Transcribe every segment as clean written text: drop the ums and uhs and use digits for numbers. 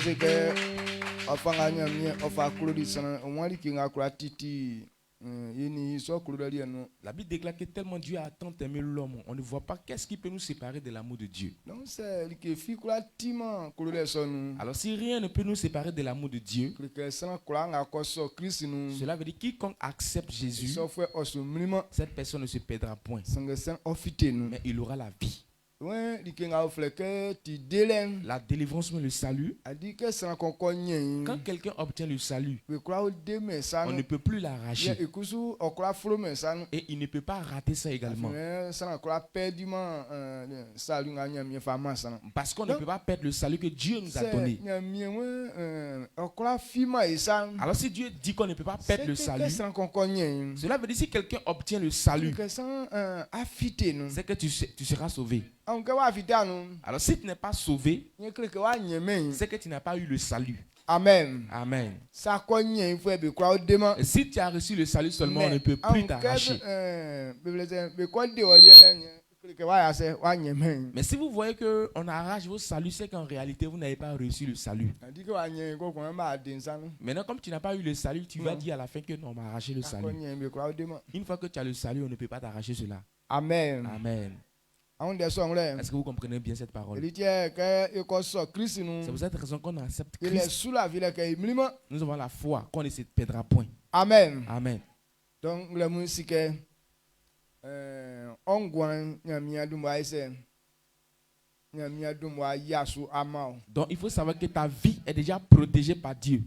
c'est que enfin gagnant enfin clodi sana on dit qu'il a croit titi ini so clodi no. La Bible déclare que tellement Dieu a tant aimé l'homme, on ne voit pas qu'est-ce qui peut nous séparer de l'amour de Dieu. Donc c'est que fi croit tima clodi son. Alors si rien ne peut nous séparer de l'amour de Dieu, Que sana croit nga ko so Christ nous. cela veut dire quiconque accepte Jésus, So fait osumlimo cette personne ne se perdra point, sanga sen ofite nous. mais il aura la vie. Ouais, dit qu'il a offert que tu délènes. La délivrance, mais le salut. A dit que ça qu'on connaît. Quand quelqu'un obtient le salut, We croit au demain ça. on ne peut plus l'arracher. Et kusu on croit flome ça. Et il ne peut pas rater ça également. Ça on croit perdument salut nganya mi fama ça. Parce qu'on ne peut pas perdre le salut que Dieu nous a donné. On croit fima et ça. Alors si Dieu dit qu'on ne peut pas perdre le salut, cela veut dire si quelqu'un obtient le salut, c'est que tu seras sauvé. Alors si tu n'es pas sauvé, c'est que tu n'as pas eu le salut. Amen. Amen. Et si tu as reçu le salut seulement, on ne peut plus t'arracher. Mais si vous voyez qu'on arrache vos saluts, c'est qu'en réalité, vous n'avez pas reçu le salut. Maintenant, comme tu n'as pas eu le salut, tu vas dire à la fin que non, on m'a arraché le salut. Une fois que tu as le salut, on ne peut pas t'arracher cela. Amen. Amen. Est-ce que vous comprenez bien cette parole? C'est pour cette raison qu'on accepte Christ. Nous avons la foi qu'on ne se perdra point. Amen. Amen. Donc, la musique est donc il faut savoir que ta vie est déjà protégée par Dieu.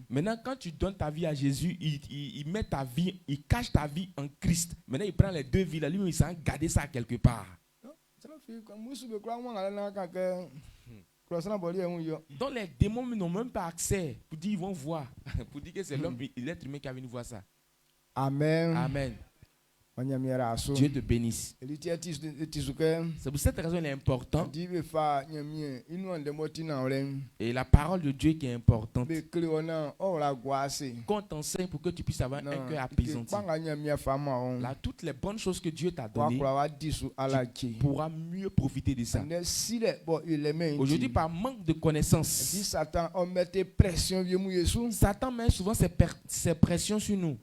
Maintenant, quand tu donnes ta vie à Jésus, il met ta vie, il cache ta vie en Christ. Maintenant, il prend les deux vies là, lui, il s'en garder ça quelque part. Donc les démons n'ont même pas accès pour dire ils vont voir, pour dire que c'est l'homme, l'être humain qui a venu voir ça. Amen. Amen. Dieu te bénisse. C'est pour cette raison qu'il est important. Et la parole de Dieu qui est importante. Qu'on t'enseigne pour que tu puisses avoir un cœur apaisanti. Là, toutes les bonnes choses que Dieu t'a données, tu pourras mieux profiter de ça. Aujourd'hui, par manque de connaissances, Satan met souvent ses pressions sur nous.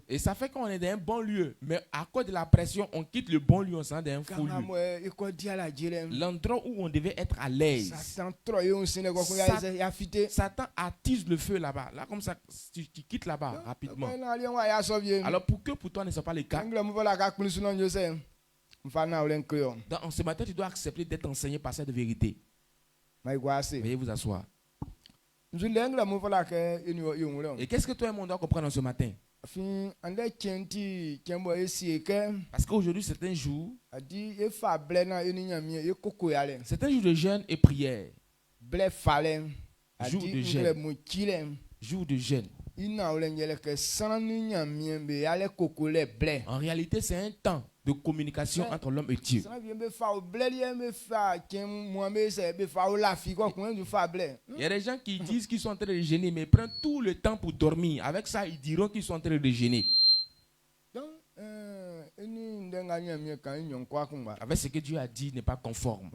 Et ça fait qu'on est dans un bon lieu. Mais à cause de la pression, on quitte le bon lieu, on s'en est dans un faux lieu. L'endroit où on devait être à l'aise. Satan attise le feu là-bas. Là, comme ça, tu quittes là-bas rapidement. Alors, pour que pour toi ne soit pas le cas, donc, en ce matin, tu dois accepter d'être enseigné par cette vérité. Veuillez vous asseoir. Et qu'est-ce que toi et moi on doit comprendre ce matin? Parce qu'aujourd'hui c'est un jour. C'est un jour de jeûne et prière. Jour de jeûne. Jour de jeûne. En réalité, c'est un temps de communication entre l'homme et Dieu. Il y a des gens qui disent qu'ils sont en train de jeûner, mais ils prennent tout le temps pour dormir. Avec ça, ils diront qu'ils sont en train de jeûner. Avec ce que Dieu a dit n'est pas conforme.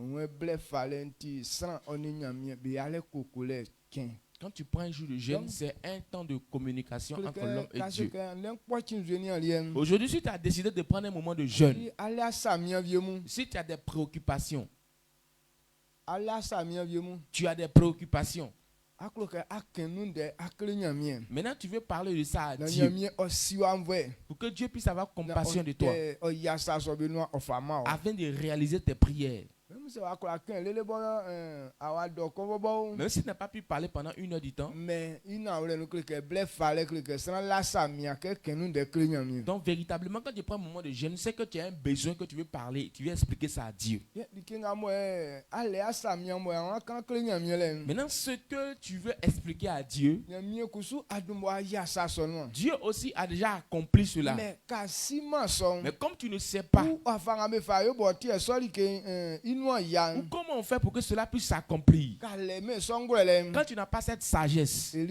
Quand tu prends un jour de jeûne, c'est un temps de communication entre l'homme et Dieu. Aujourd'hui, si tu as décidé de prendre un moment de jeûne, si tu as des préoccupations, maintenant tu veux parler de ça à Dieu pour que Dieu puisse avoir compassion de toi afin de réaliser tes prières. Même si tu n'as pas pu parler pendant 1 heure du temps, donc véritablement quand tu prends un moment de jeûne, c'est que tu as un besoin que tu veux parler, tu veux expliquer ça à Dieu. Maintenant ce que tu veux expliquer à Dieu, Dieu aussi a déjà accompli cela. Mais comme tu ne sais pas, Ou comment on fait pour que cela puisse s'accomplir? Quand tu n'as pas cette sagesse. C'est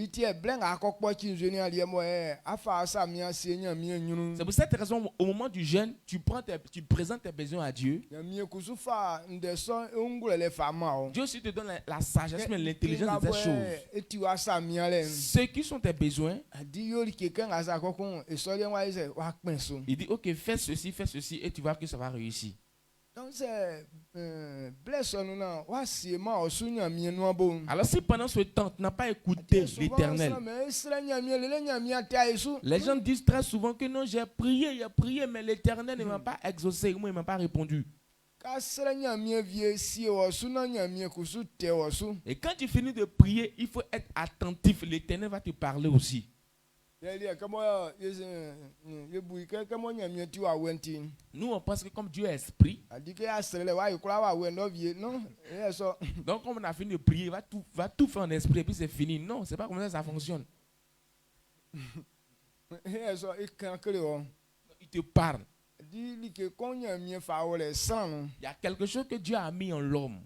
pour cette raison, au moment du jeûne, tu présentes tes besoins à Dieu. Dieu aussi te donne la sagesse, mais l'intelligence de ces choses. Ce qui sont tes besoins. Il dit, ok, fais ceci, et tu vois que ça va réussir. Alors si pendant ce temps, tu n'as pas écouté l'Éternel, les gens disent très souvent que non, j'ai prié, mais l'Éternel ne m'a pas exaucé, moi il ne m'a pas répondu. Et quand tu finis de prier, il faut être attentif, l'Éternel va te parler aussi. Nous on pense que comme Dieu est esprit, donc comme on a fini de prier, il va tout faire en esprit et puis c'est fini. Non, c'est pas comme ça fonctionne. Il te parle. Il y a quelque chose que Dieu a mis en l'homme.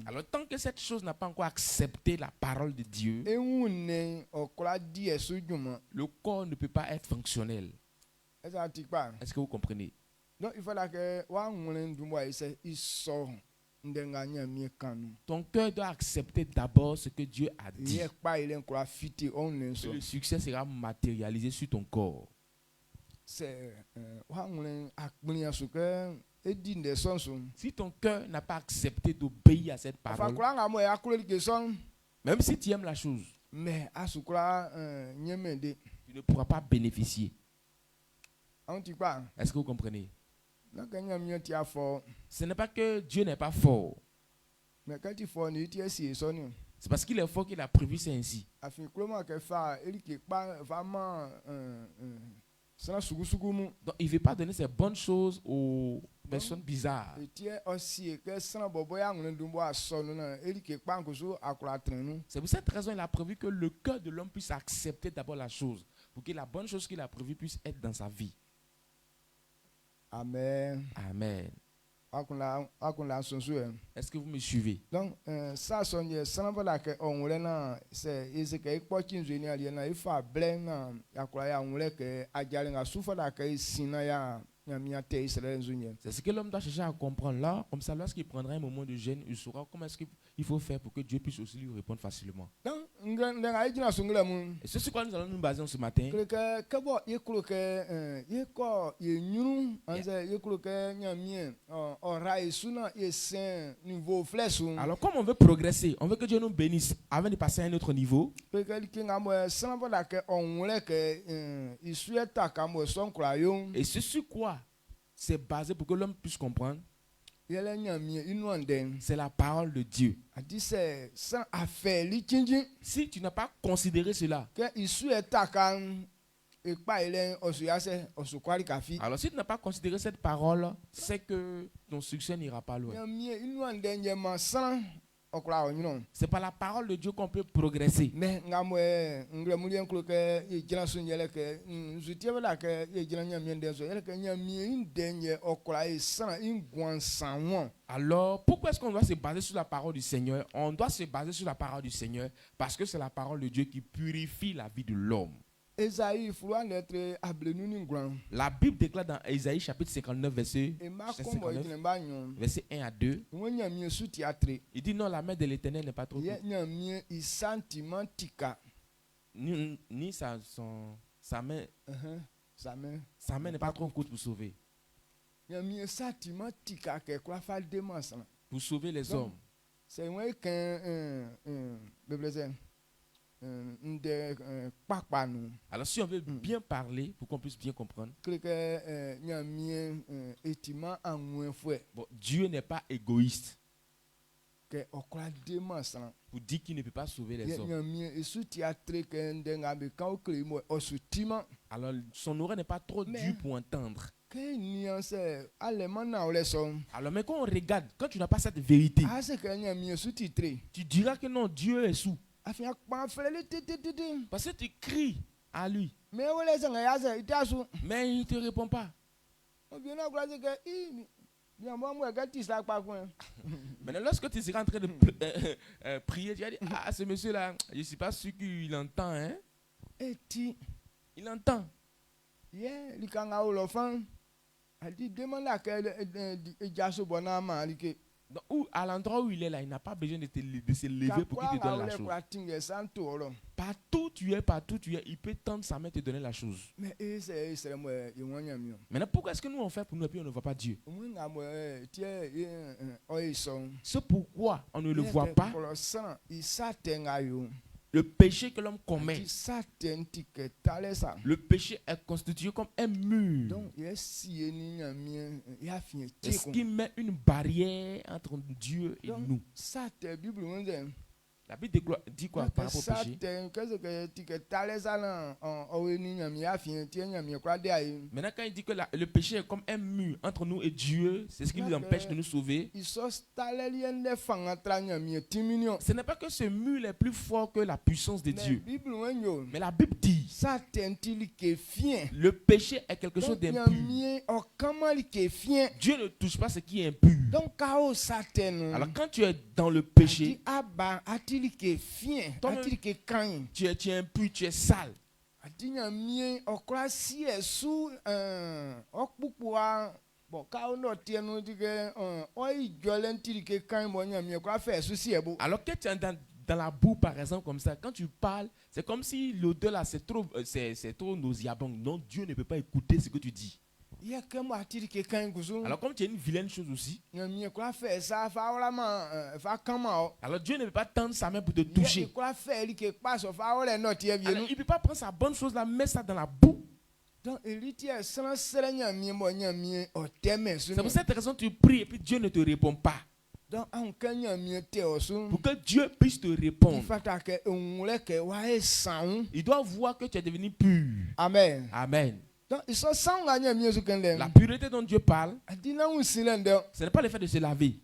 Alors tant que cette chose n'a pas encore accepté la parole de Dieu, le corps ne peut pas être fonctionnel. Est-ce que vous comprenez? Donc il faut que ton cœur doit accepter d'abord ce que Dieu a dit. Et le succès sera matérialisé sur ton corps. Si ton cœur n'a pas accepté d'obéir à cette parole, même si tu aimes la chose, tu ne pourras pas bénéficier. Est-ce que vous comprenez? Ce n'est pas que Dieu n'est pas fort. C'est parce qu'il est fort qu'il a prévu ça ainsi. Donc il ne veut pas donner ces bonnes choses aux personnes bizarres. C'est pour cette raison qu'il a prévu que le cœur de l'homme puisse accepter d'abord la chose, pour que la bonne chose qu'il a prévue puisse être dans sa vie. Amen. Amen. Est-ce que vous me suivez? Donc, ça sonne ça va que on c'est que quoi qui il faut c'est ce que l'homme doit chercher à comprendre là, comme ça lorsqu'il prendra un moment de jeûne, il saura comment est-ce qu'il faut faire pour que Dieu puisse aussi lui répondre facilement. Et c'est sur quoi nous allons nous baser ce matin. Alors comme on veut progresser, on veut que Dieu nous bénisse avant de passer à un autre niveau. Et c'est sur quoi c'est basé pour que l'homme puisse comprendre? C'est la parole de Dieu. Si tu n'as pas considéré cela, alors si tu n'as pas considéré cette parole, c'est que ton succès n'ira pas loin. C'est par la parole de Dieu qu'on peut progresser. Alors, pourquoi est-ce qu'on doit se baser sur la parole du Seigneur? On doit se baser sur la parole du Seigneur parce que c'est la parole de Dieu qui purifie la vie de l'homme. La Bible déclare dans Ésaïe chapitre 59 verset 1 à 2. Il dit non, la main de l'Éternel n'est pas trop courte. Ni sa main n'est pas trop courte pour sauver. Pour sauver les hommes. C'est moi alors si on veut bien parler pour qu'on puisse bien comprendre, bon, Dieu n'est pas égoïste pour dire qu'il ne peut pas sauver les hommes. Alors son oreille n'est pas trop dure pour entendre. Alors mais quand on regarde, quand tu n'as pas cette vérité, tu diras que non, Dieu est sous. Parce que tu cries à lui. Mais il ne te répond pas. Maintenant, lorsque tu seras en train de prier, tu vas dire, ah, ce monsieur-là, je ne suis pas sûr qu'il entend. Hein? Il entend. Donc, à l'endroit où il est là, il n'a pas besoin de se lever pour qu'il te donne la chose. Partout tu es, il peut tendre sa main et te donner la chose. Maintenant, pourquoi est-ce que nous on fait pour nous et puis on ne voit pas Dieu? C'est pourquoi on ne le voit pas. Le péché que l'homme commet, le péché est constitué comme un mur. Est-ce qui met une barrière entre Dieu et nous? La Bible dit quoi par rapport au péché? Maintenant, quand il dit que le péché est comme un mur entre nous et Dieu, c'est ce qui nous empêche de nous sauver. Ce n'est pas que ce mur est plus fort que la puissance de Dieu. Mais la Bible dit le péché est quelque chose d'impur. Dieu ne touche pas ce qui est impur. Alors quand tu es dans le péché, tu es impur, tu es sale. Alors que tu es dans la boue par exemple comme ça, quand tu parles, c'est comme si l'odeur là c'est trop nauséabond. Non, Dieu ne peut pas écouter ce que tu dis. Alors comme tu es une vilaine chose aussi, alors Dieu ne peut pas tendre sa main pour te toucher. Alors, il ne peut pas prendre sa bonne chose là, mettre ça dans la boue. C'est pour cette raison que tu pries et puis Dieu ne te répond pas. Pour que Dieu puisse te répondre, il doit voir que tu es devenu pur. Amen. Amen. La pureté dont Dieu parle, ce n'est pas le fait de se laver.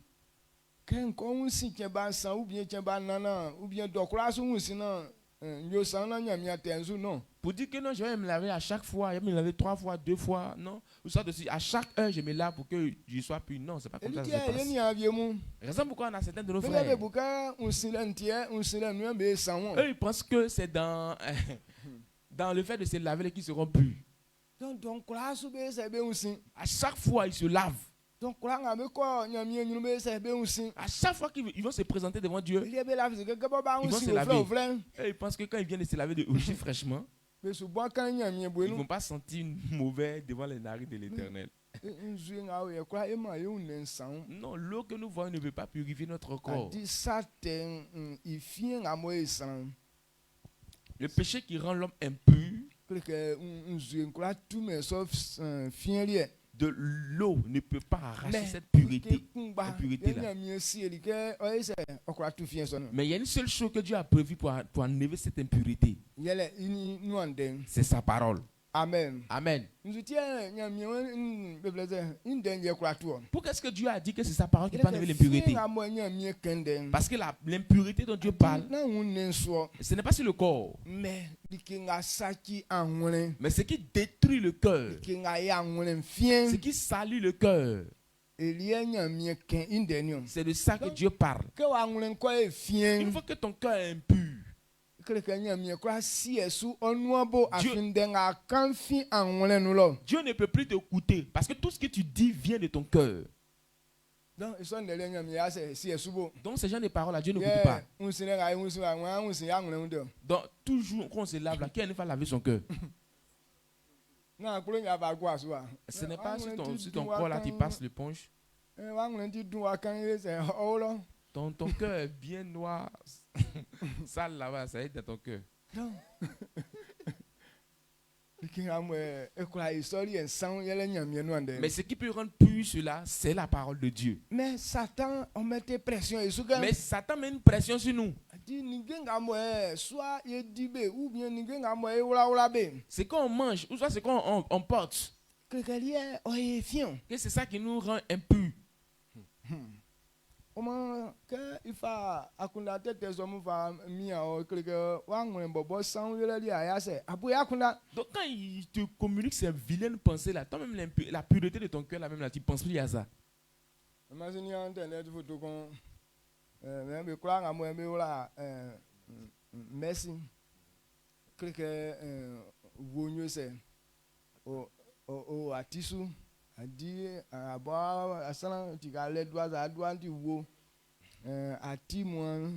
Pour dire que non, je vais me laver à chaque fois, je vais me laver 3 fois, 2 fois, non. Ou soit aussi, à chaque heure, je me lave pour que je sois pur. Non, c'est pas comme ça que ça se passe. Raison pourquoi on a certains de nos frères. Eux, ils pensent que c'est dans le fait de se laver qu'ils seront purs. À chaque fois, ils se lavent. À chaque fois qu'ils vont se présenter devant Dieu, ils vont se laver. Et ils pensent que quand ils viennent de se laver aussi fraîchement, ils ne vont pas sentir mauvais devant les narines de l'Éternel. Non, l'eau que nous voyons ne veut pas purifier notre corps. Le péché qui rend l'homme impur, de l'eau ne peut pas arracher cette pureté. Mais il y a une seule chose que Dieu a prévue pour enlever cette impureté. C'est sa parole. Amen. Amen. Pourquoi est-ce que Dieu a dit que c'est sa parole qui peut enlever l'impureté? Parce que l'impureté dont Dieu parle, ce n'est pas sur le corps. Mais ce qui détruit le cœur, ce qui salit le cœur, c'est de ça que Dieu parle. Il faut que ton cœur est impur. Dieu ne peut plus t'écouter parce que tout ce que tu dis vient de ton cœur. Donc ces gens de paroles, Dieu n'écoute pas. Donc toujours quand on se lave là, qui va laver son cœur? Ce n'est pas sur ton corps là, tu passes l'éponge. Ton cœur est bien noir. Ça là-bas, ça est dans ton cœur. Mais ce qui peut rendre pur cela, c'est la parole de Dieu. Mais Satan, on mettait pression. Mais Satan met une pression sur nous. C'est qu'on mange, ou soit c'est qu'on porte. Que c'est ça qui nous rend impurs. Comment il faut akunda tete zomu va mia o que wangwe bobo sans yele ya se abu akunda. Donc quand il te communique ces vilaines pensées là, toi-même la pureté de ton cœur là même là, tu penses plus à ça. Imagine internet photo kon même kula ngamo me wala merci que wonyo se o atisu adi abo asana ti ga le doa za doa ti wo ati mo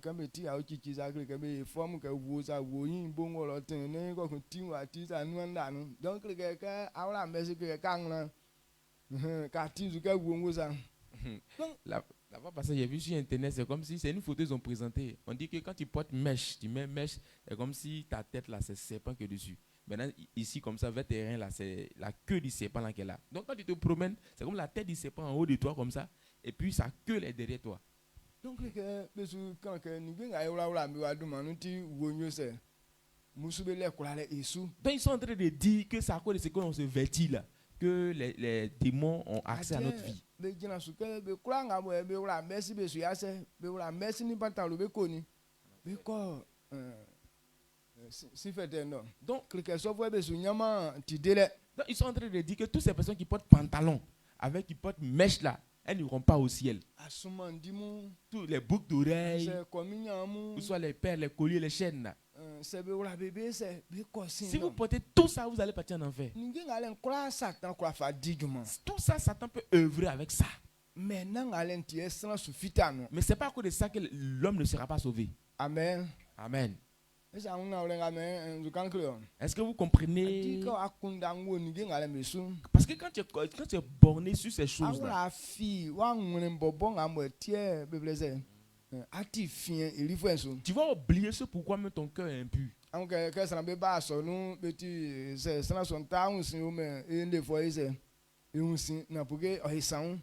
kan be ti a o chichi za que be form que wo za wo yin bongo lo tin ni ko kun ti wa ti za nu nda nu donc que awla merci que kan na ka ti zu que wo ngo za Là-bas, parce que j'ai vu sur internet, c'est comme si c'est une photo qu'ils ont présentée. On dit que quand tu portes mèche, tu mets mèche, c'est comme si ta tête là, c'est serpent que dessus. Maintenant, ici, comme ça, vers terrain là, c'est la queue du serpent là qui est là. Donc quand tu te promènes, c'est comme la tête du serpent en haut de toi, comme ça, et puis sa queue est derrière toi. Donc, quand ils sont en train de dire que c'est à cause de ce qu'on se vêtit là, que les démons ont accès à notre vie. Donc, ils sont en train de dire que toutes ces personnes qui portent pantalon, avec qui portent mèche là, elles n'iront pas au ciel. Tous les boucles d'oreilles, ou soit les perles, les colliers, les chaînes là. Si vous portez tout ça, vous allez partir en enfer. Tout ça, Satan peut œuvrer avec ça. Mais ce n'est pas à cause de ça que l'homme ne sera pas sauvé. Amen. Amen. Est-ce que vous comprenez? Parce que quand tu es borné sur ces choses-là, tu vas oublier ce pourquoi même ton cœur est impur.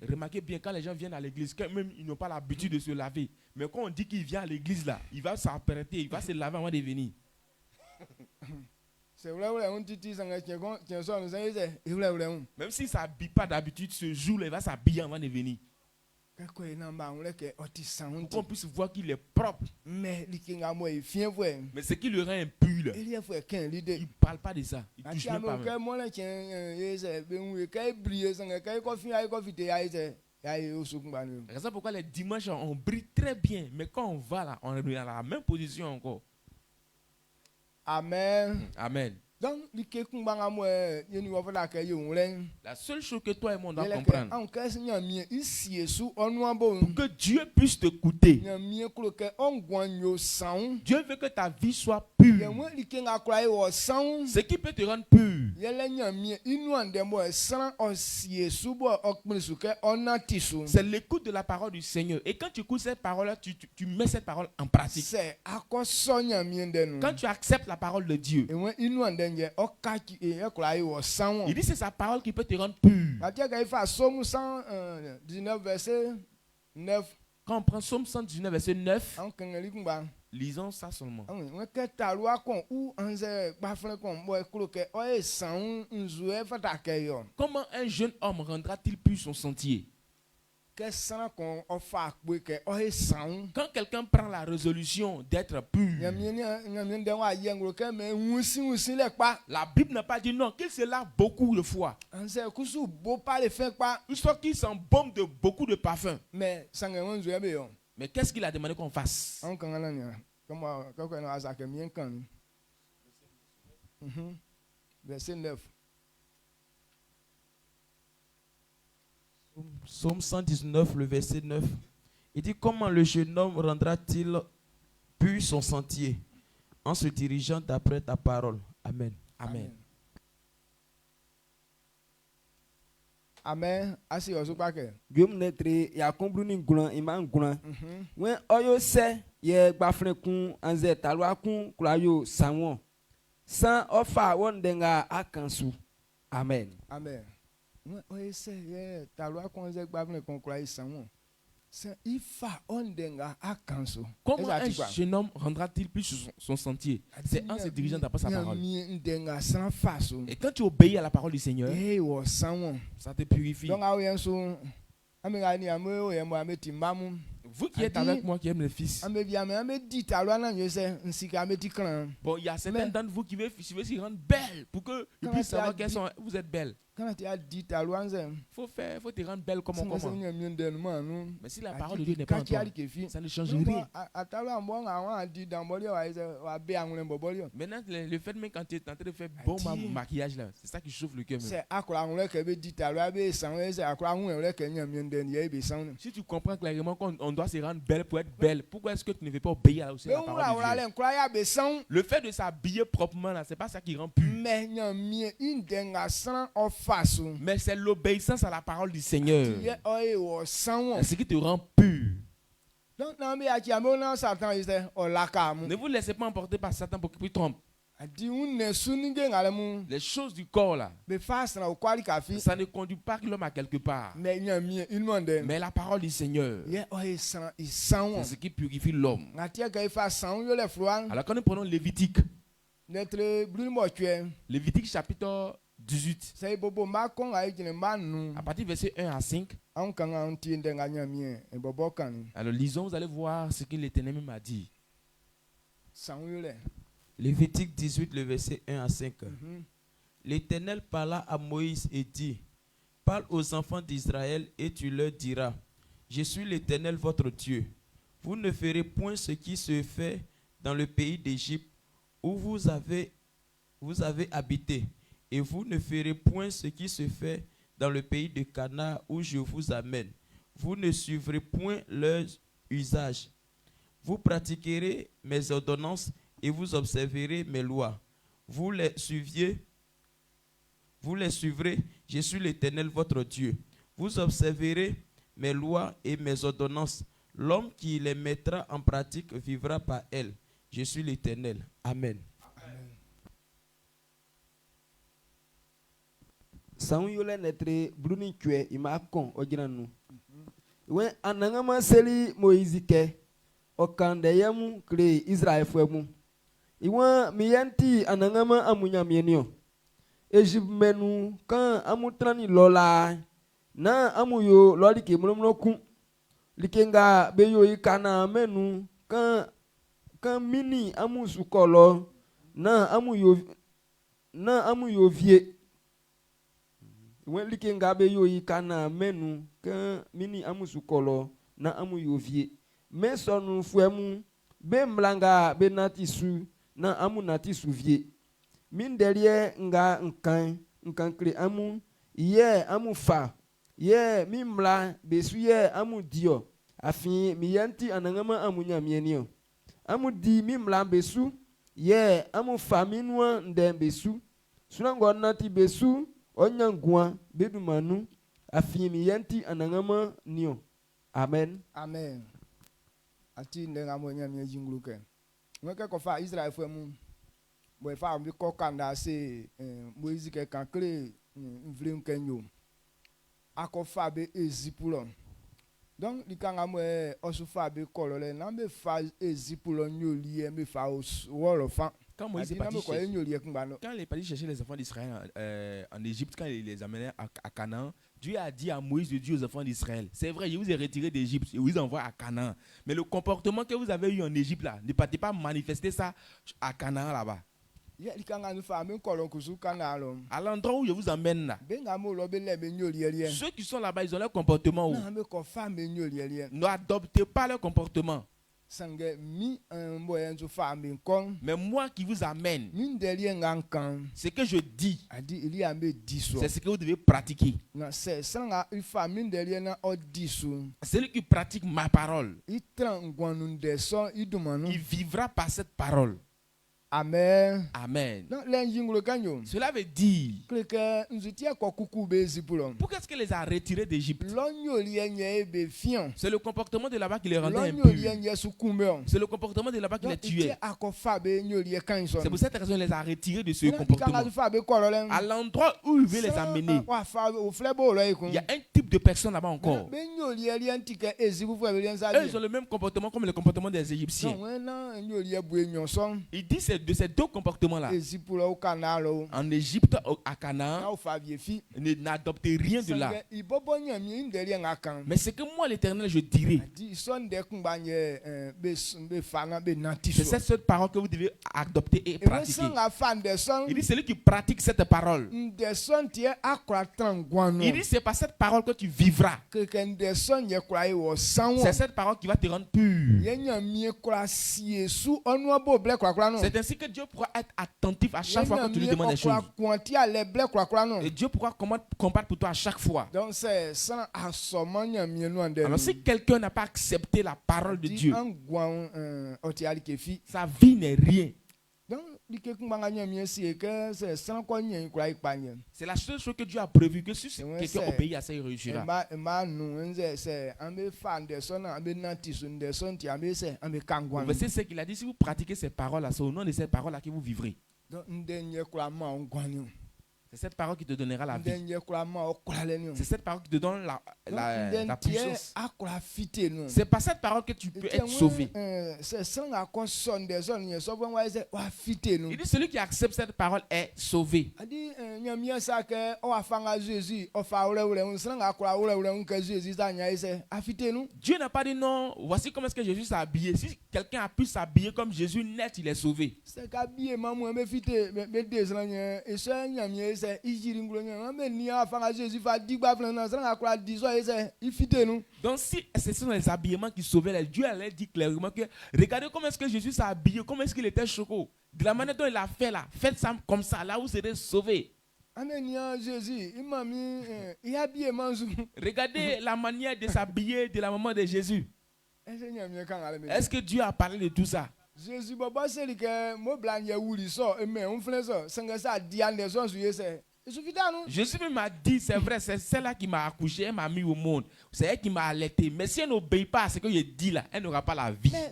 Remarquez bien, quand les gens viennent à l'église, quand même ils n'ont pas l'habitude de se laver. Mais quand on dit qu'il vient à l'église là, il va s'apprêter, il va se laver avant de venir. Même s'il ne s'habille pas d'habitude, ce jour-là, il va s'habiller avant de venir. Pour qu'on puisse voir qu'il est propre. Mais ce qui le rend impur là, il ne parle pas de ça. Il touche même pas. C'est ça pourquoi les dimanches on brille très bien. Mais quand on va là, on est dans la même position encore. Amen. Amen. Donc, la seule chose que toi et moi on doit comprendre, pour que Dieu puisse t'écouter, Dieu veut que ta vie soit pure. Ce qui peut te rendre pur, c'est l'écoute de la parole du Seigneur. Et quand tu écoutes cette parole, tu mets cette parole en pratique. Quand tu acceptes la parole de Dieu, il dit c'est sa parole qui peut te rendre pur. Quand on prend Psaume 119 verset 9, lisons ça seulement. Comment un jeune homme rendra-t-il pur son sentier? Quand quelqu'un prend la résolution d'être pur, la Bible n'a pas dit non, qu'il se lave beaucoup de fois. Une fois qu'il s'embaume de beaucoup de parfums. Mais qu'est-ce qu'il a demandé qu'on fasse? Verset 9. Psaume 119, le verset 9. Il dit: comment le jeune homme rendra-t-il pur son sentier? En se dirigeant d'après ta parole. Amen. Amen. Amen. Asi osu pake. Gum netre ya kombru ni ngulan iman ngulan. Wen oyo se ye gbafren kun anze talwa kun kulayo sanwon. San ofa won denga akansu. Amen. Amen. Oyo se ye talwa kun anze gbafren kun kulayo sanwon. Comment un jeune homme rendra-t-il plus son sentier? C'est en se dirigeant d'après sa parole. Et quand tu obéis à la parole du Seigneur, ça te purifie. Vous qui êtes avec moi, qui aime le Fils. Bon, il y a certains d'entre vous qui veulent se rendre belles pour que puissent savoir qu'elles sont. Vous êtes belles. Faut te rendre belle comment. Mais si la parole de Dieu n'est pas en toi, ça ne change rien. Maintenant, le fait même quand tu es en train de faire bon maquillage là, c'est ça qui chauffe le cœur. Si tu comprends clairement qu'on doit se rendre belle pour être belle, pourquoi est-ce que tu ne veux pas obéir à la parole de Dieu? Le fait de s'habiller proprement là, c'est pas ça qui rend pur. Mais c'est l'obéissance à la parole du Seigneur. C'est ce qui te rend pur. Ne vous laissez pas emporter par Satan pour qu'il vous trompe. Les choses du corps là, ça ne conduit pas l'homme à quelque part. Mais la parole du Seigneur, c'est ce qui purifie l'homme. Alors quand nous prenons Lévitique, Lévitique chapitre 18, à partir du verset 1 à 5, alors lisons, vous allez voir ce que l'Éternel m'a dit. Lévitique 18, le verset 1 à 5. L'Éternel parla à Moïse et dit, parle aux enfants d'Israël et tu leur diras, je suis l'Éternel votre Dieu. Vous ne ferez point ce qui se fait dans le pays d'Égypte où vous avez habité, et vous ne ferez point ce qui se fait dans le pays de Canaan où je vous amène. Vous ne suivrez point leurs usages. Vous pratiquerez mes ordonnances et vous observerez mes lois. Vous les suivrez, je suis l'Éternel votre Dieu. Vous observerez mes lois et mes ordonnances. L'homme qui les mettra en pratique vivra par elles. Je suis l'Éternel. Amen. Samuel netre bruni kwe imakon ojiranu. When anangama seli Moïse okandeyemu kre Israël fwemu. Iwan miyanti anangama amunya mienio. Ejibmenu kan amutrani lola na amuyo loli ke mulumloku. Likenga beyo ikana menu kan mini amusukolo na amuyo vie. When likenga beyo ikana menu kan mini amusukolo na amuyo vie. Mesonu fuemu be mlanga be natisu na amu natisu vie. Min derrière nga nkan kre amu ye amu fa ye mimla besu ye amu dio afin miyanti anangama amu nyamienio amu di mimla besu ye amu fa minwa ndem besu sunango nati besu onyangwa bedumanu afin miyanti anangama nio. Amen. Amen. Ati ndengamo nyamie jingluke mweke kofa Israël femu bo fa mbi ko kanda se Moïse ke kankle mvlim kenyo akofa be ezipulon donc likanga mo osufa be kolole na me fa ezipulon nyoli me fa wolofa. Quand Moïse est parti chercher les enfants d'Israël en Égypte, quand il les amenait à Canaan, Dieu a dit à Moïse de dire aux enfants d'Israël, c'est vrai, je vous ai retiré d'Égypte, je vous envoie à Canaan. Mais le comportement que vous avez eu en Égypte, là, ne partez pas manifester ça à Canaan là-bas. À l'endroit où je vous emmène là, ceux qui sont là-bas, ils ont leur comportement où? N'adoptez pas leur comportement. Mais moi qui vous amène, ce que je dis, c'est ce que vous devez pratiquer. Celui qui pratique ma parole, il vivra par cette parole. Amen. Amen. Cela veut dire, pourquoi est-ce qu'il les a retirés d'Égypte? C'est le comportement de là-bas qui les rendait impurs. C'est le comportement de là-bas qui les tuait. C'est pour cette raison qu'il les a retirés de ce comportement. À l'endroit où il veut les amener, il y a un type de personne là-bas encore. Eux, ils ont le même comportement comme le comportement des Égyptiens. Il dit c'est de ces deux comportements-là. En Égypte, à Canaan, n'adoptez rien de là. Mais c'est que moi, l'Éternel, je dirais. C'est cette seule parole que vous devez adopter et pratiquer. Il dit, celui qui pratique cette parole. Il dit, c'est pas cette parole que tu vivras. C'est cette parole qui va te rendre pur. C'est ainsi que Dieu pourra être attentif à chaque fois que tu lui demandes des choses. Et Dieu pourra combattre pour toi à chaque fois. Alors si quelqu'un n'a pas accepté la parole de Dieu, sa vie n'est rien. C'est la seule chose que Dieu a prévu, que si quelqu'un obéit à ça, il réussira. C'est ce qu'il a dit, si vous pratiquez ces paroles-là, c'est au nom de ces paroles-là que vous vivrez. C'est cette parole qui te donnera la vie. C'est cette parole qui te donne la puissance. C'est par cette parole que tu peux être sauvé. Il dit celui qui accepte cette parole est sauvé. Dieu n'a pas dit non, voici comment est-ce que Jésus s'est habillé. Si quelqu'un a pu s'habiller comme Jésus net, il est sauvé. Donc si ce sont les habillements qui sauvaient, Dieu allait dire clairement que regardez comment est-ce que Jésus s'est habillé, comment est-ce qu'il était choqué. De la manière dont il a fait là, faites ça comme ça, là vous serez sauvés. Regardez la manière de s'habiller de la maman de Jésus. Est-ce que Dieu a parlé de tout ça? Jésus m'a dit, c'est vrai, c'est celle-là qui m'a accouché, elle m'a mis au monde. C'est elle qui m'a allaité. Mais si elle n'obéit pas à ce que je dis là, elle n'aura pas la vie. Mais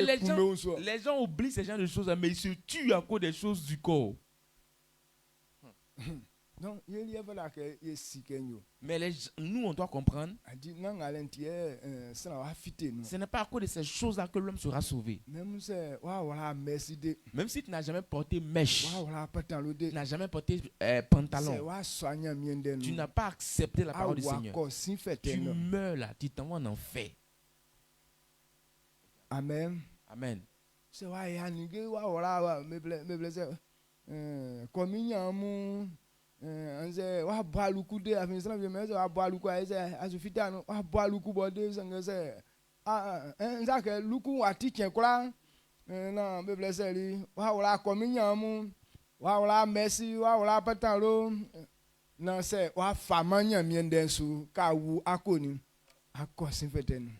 les gens oublient ce genre de choses, mais ils se tuent à cause des choses du corps. Mais nous, on doit comprendre. Ce n'est pas à cause de ces choses-là que l'homme sera sauvé. Même si tu n'as jamais porté mèche, tu n'as jamais porté pantalon, tu n'as pas accepté la parole du Seigneur. Tu meurs là, tu t'envoies en enfer. Amen. Amen.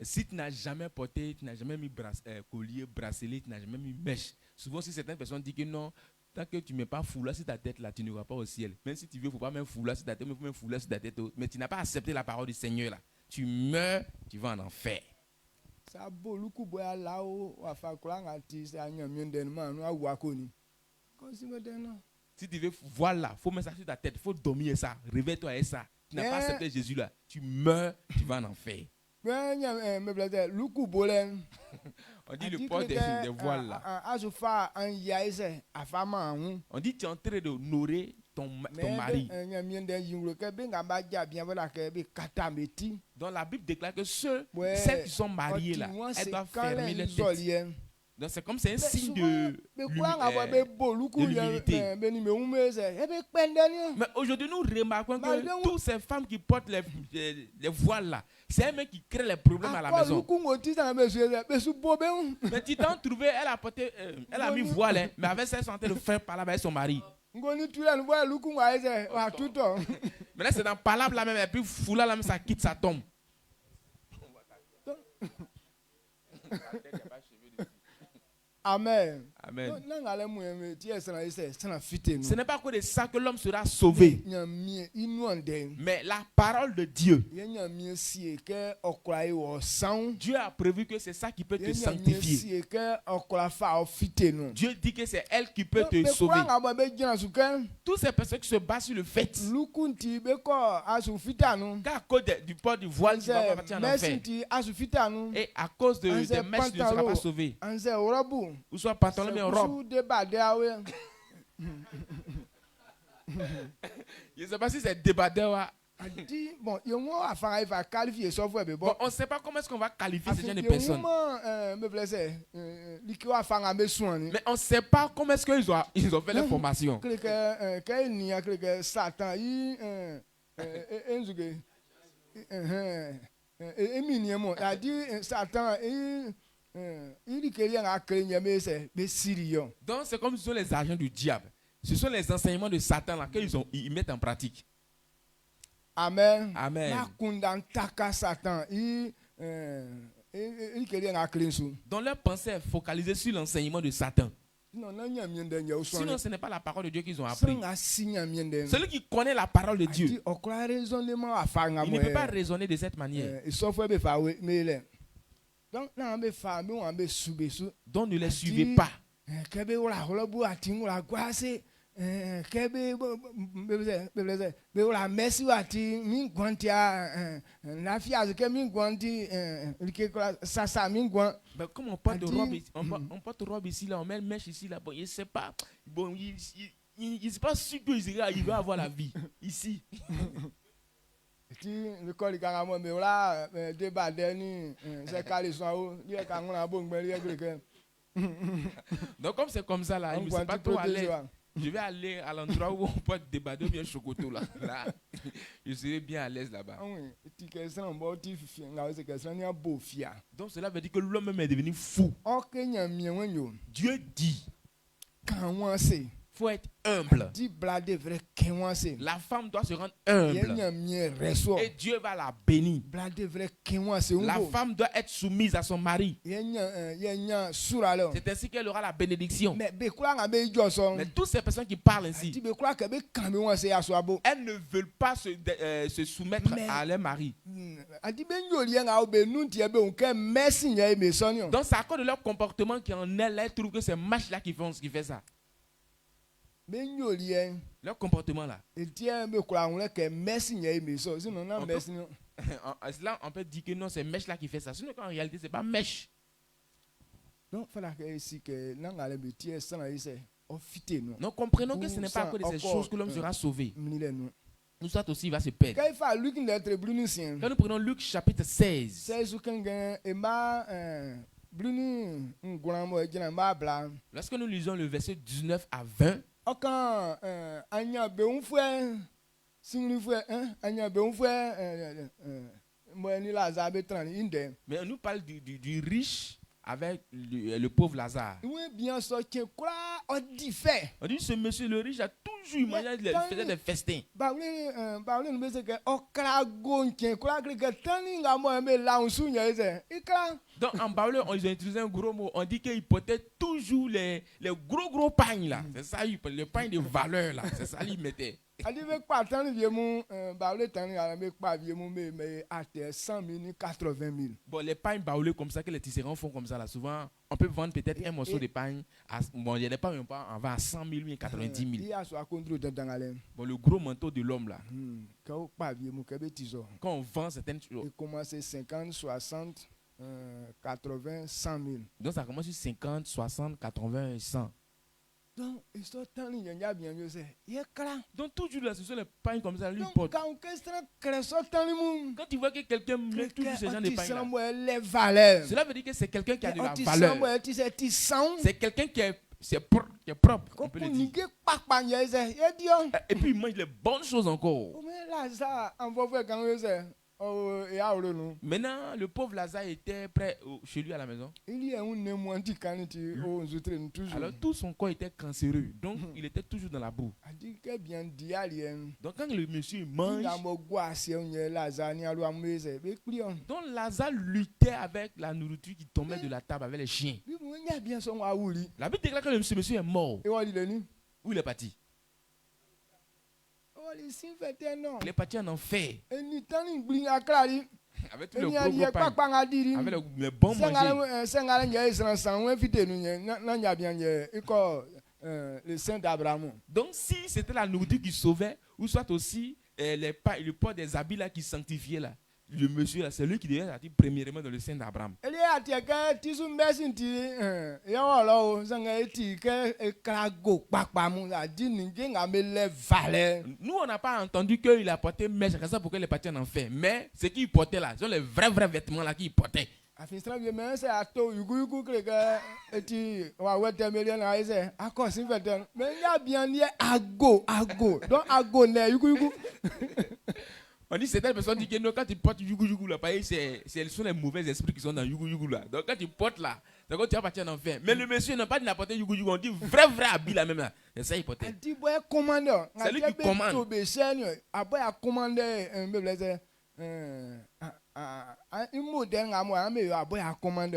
Si tu n'as jamais porté, tu n'as jamais mis collier, bracelet, tu n'as jamais mis mèche. Souvent, si certaines personnes disent que non, tant que tu ne mets pas foulard sur ta tête là, tu n'iras pas au ciel. Même si tu veux, il ne faut pas mettre foulard sur ta tête, mais il faut mettre foulard sur ta tête. Mais tu n'as pas accepté la parole du Seigneur là. Tu meurs, tu vas en enfer. Si tu veux, voilà, il faut mettre ça sur ta tête, il faut dormir ça, réveille-toi et ça. Tu n'as pas accepté Jésus là, tu meurs, tu vas en enfer. On dit le port des voiles là. On dit tu es en train d'honorer ton mari. Donc la Bible déclare que celles qui sont mariées là, elles doivent fermer les têtes. Donc c'est comme c'est un signe de l'humilité. Mais aujourd'hui nous remarquons que toutes ces femmes qui portent les voiles là, c'est elles-mêmes qui créent les problèmes à la maison. Mais tu t'en trouvais, elle a porté, elle a mis voile, hein, mais avec ça elle est en train de faire parler avec son mari. Mais là c'est dans palabre là même, et puis foula là même ça quitte, ça tombe. Amen. Amen. Ce n'est pas que de ça que l'homme sera sauvé. Mais la parole de Dieu. Dieu a prévu que c'est ça qui peut te sanctifier. Dieu dit que c'est elle qui peut te sauver. Toutes ces personnes qui se basent sur le fait qu'à cause du port du voile, tu vas partir en enfer. Et à cause des mèches, tu ne seras pas sauvé. Ou soit pantalon bien robe. Je ne sais pas si c'est débardeur. Bon, on ne sait pas comment est-ce qu'on va qualifier ces gens de personnes. Mais on ne sait pas comment est-ce qu'ils ont fait la formation. Donc c'est comme si ce sont les agents du diable. Ce sont les enseignements de Satan là qu'ils mettent en pratique. Amen. Amen. Donc leur pensée est focalisée sur l'enseignement de Satan. Sinon, ce n'est pas la parole de Dieu qu'ils ont appris. Celui qui connaît la parole de Dieu, il ne peut pas raisonner de cette manière. Donc ne les suivez pas. Comme on porte robe ici, là, on met le mèche ici, là, bon, il ne sait pas. Bon, il n'est pas sûr qu'il va avoir la vie ici. Donc comme c'est comme ça là, il ne sait pas trop aller. Je vais aller à l'endroit où on peut débader bien chocoto là. Je serai bien à l'aise là-bas. Donc cela veut dire que l'homme même est devenu fou. Dieu dit faut être humble. La femme doit se rendre humble. Et Dieu va la bénir. La femme doit être soumise à son mari. C'est ainsi qu'elle aura la bénédiction. Mais toutes ces personnes qui parlent ainsi, elles ne veulent pas se soumettre à leur mari. Donc c'est à cause de leur comportement qu'en elles trouvent que c'est match là qui fait ça. Leur comportement là. Là, on peut dire que non, c'est mèche là qui fait ça. Sinon, en réalité, c'est pas mèche. Donc, comprenons que ce n'est pas que de ces choses que l'homme sera sauvé. Nous soit aussi, il va se perdre. Quand nous prenons Luc chapitre 16. Lorsque nous lisons le verset 19 à 20. Mais on nous parle du riche avec le pauvre Lazare. On dit ce monsieur le riche a toujours mangé, il faisait des festins. Donc en Baoulé, ils ont utilisé un gros mot. On dit qu'il portait toujours les gros pagnes là. C'est ça, le pagne de valeur là. C'est ça qu'il mettait. Bon, les pagnes baoulés comme ça que les tisserands font comme ça là, souvent on peut vendre peut-être un morceau de pagne bon, il y a des pagnes on vend à 100 000 ou 90 000. Bon, le gros manteau de l'homme là, quand on vend certaines choses, il commence 50, 60, 80, 100 000. Donc ça commence sur 50, 60, 80 et 100. Donc toujours là, ce sont les pagnes comme ça, lui porte. Quand tu vois que quelqu'un met toujours ce genre de pagnes là, cela veut dire que c'est quelqu'un qui a de la valeur. C'est quelqu'un qui est propre. On peut le dire. Et puis il mange les bonnes choses encore. Maintenant, le pauvre Lazare était prêt chez lui à la maison. Alors, tout son corps était cancéreux. Donc, il était toujours dans la boue. Donc, quand le monsieur mange, donc Lazare luttait avec la nourriture qui tombait de la table avec les chiens. La Bible déclare que le monsieur est mort. Où il est parti? Il est parti en enfer. Avec tous les gros pains, avec les bons manger. Donc si c'était la nourriture qui sauvait, ou soit aussi le port des habits là qui sanctifiaient là, le monsieur là, c'est lui qui devait être premièrement dans le sein d'Abraham. Nous, on n'a pas entendu qu'il a porté mèche comme ça pour qu'il est parti en enfer. Mais ce qu'il portait là, ce sont les vrais vêtements là qu'il portait. On dit certaines personnes disent que non, quand tu portes Yugu là, ce sont les mauvais esprits qui sont dans Yugu là. Donc quand tu portes là, c'est quand tu vas partir en enfer. Mais le monsieur n'a pas dit porter Yugu, on dit vrai habit là même là. C'est ça il portait. C'est lui qui commande.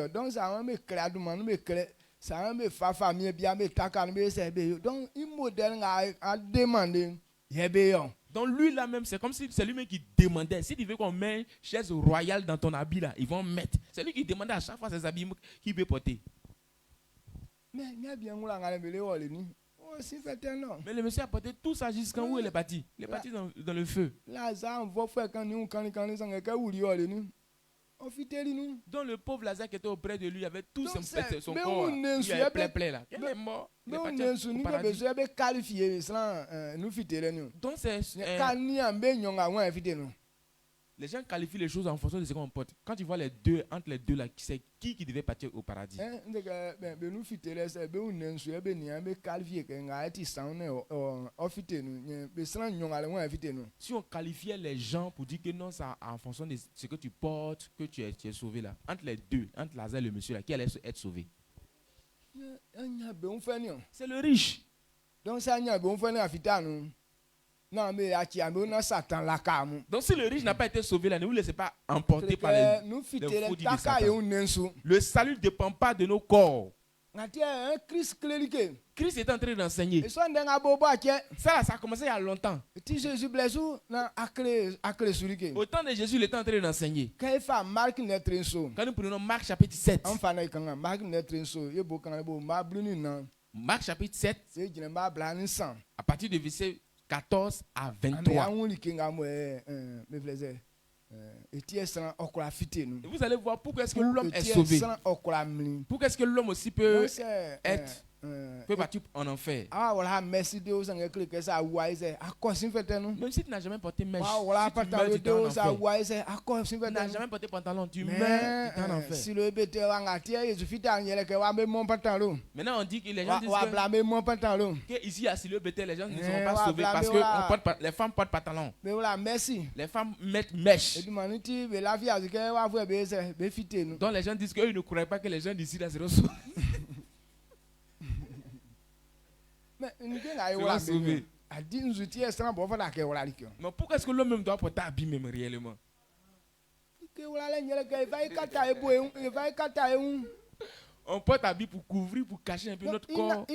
Donc ça me crée ça me fait famille bien me tacar me donc il modèle a demandé. Donc lui là même, c'est comme si c'est lui-même qui demandait. Si tu veux qu'on mette une chaise royale dans ton habit là, ils vont mettre. C'est lui qui demandait à chaque fois ses habits qu'il veut porter. Mais le monsieur a porté tout ça jusqu'en où il est parti. Il est parti dans le feu. Donc le pauvre Lazare qui était auprès de lui, il avait tout son corps. Il avait plein là. Il est mort. Il est parti au paradis. Donc les gens qualifient les choses en fonction de ce qu'on porte. Quand tu vois les deux, entre les deux là, c'est qui devait partir au paradis. Si on qualifiait les gens pour dire que non, c'est en fonction de ce que tu portes, que tu es sauvé là. Entre les deux, entre Lazare et le monsieur là, qui allait être sauvé? C'est le riche. Donc c'est donc si le riche n'a pas été sauvé là, ne vous laissez pas emporter par les fous dits de Satan. Le salut ne dépend pas de nos corps. Christ est en train d'enseigner. Ça a commencé il y a longtemps. Au temps de Jésus, il était en train d'enseigner. Quand nous prenons Marc chapitre 7. Marc chapitre 7, à partir du verset 14 à 23. Vous allez voir pourquoi est-ce que l'homme est sauvé. Pourquoi est-ce que l'homme aussi peut être battu en enfer. Même si tu n'as jamais porté mèche, si tu n'as jamais porté pantalon, tu meurs en enfer. Maintenant on dit que les gens disent que ici à Silo Bethel, les gens ne seront pas sauvés parce que les femmes portent pantalon. Les femmes mettent mèche. Donc les gens disent qu'ils ne croient pas que les gens d'ici là seront sauvés. Mais pourquoi est-ce que l'homme même doit porter habit même réellement? On porte habit pour couvrir, pour cacher un peu notre corps.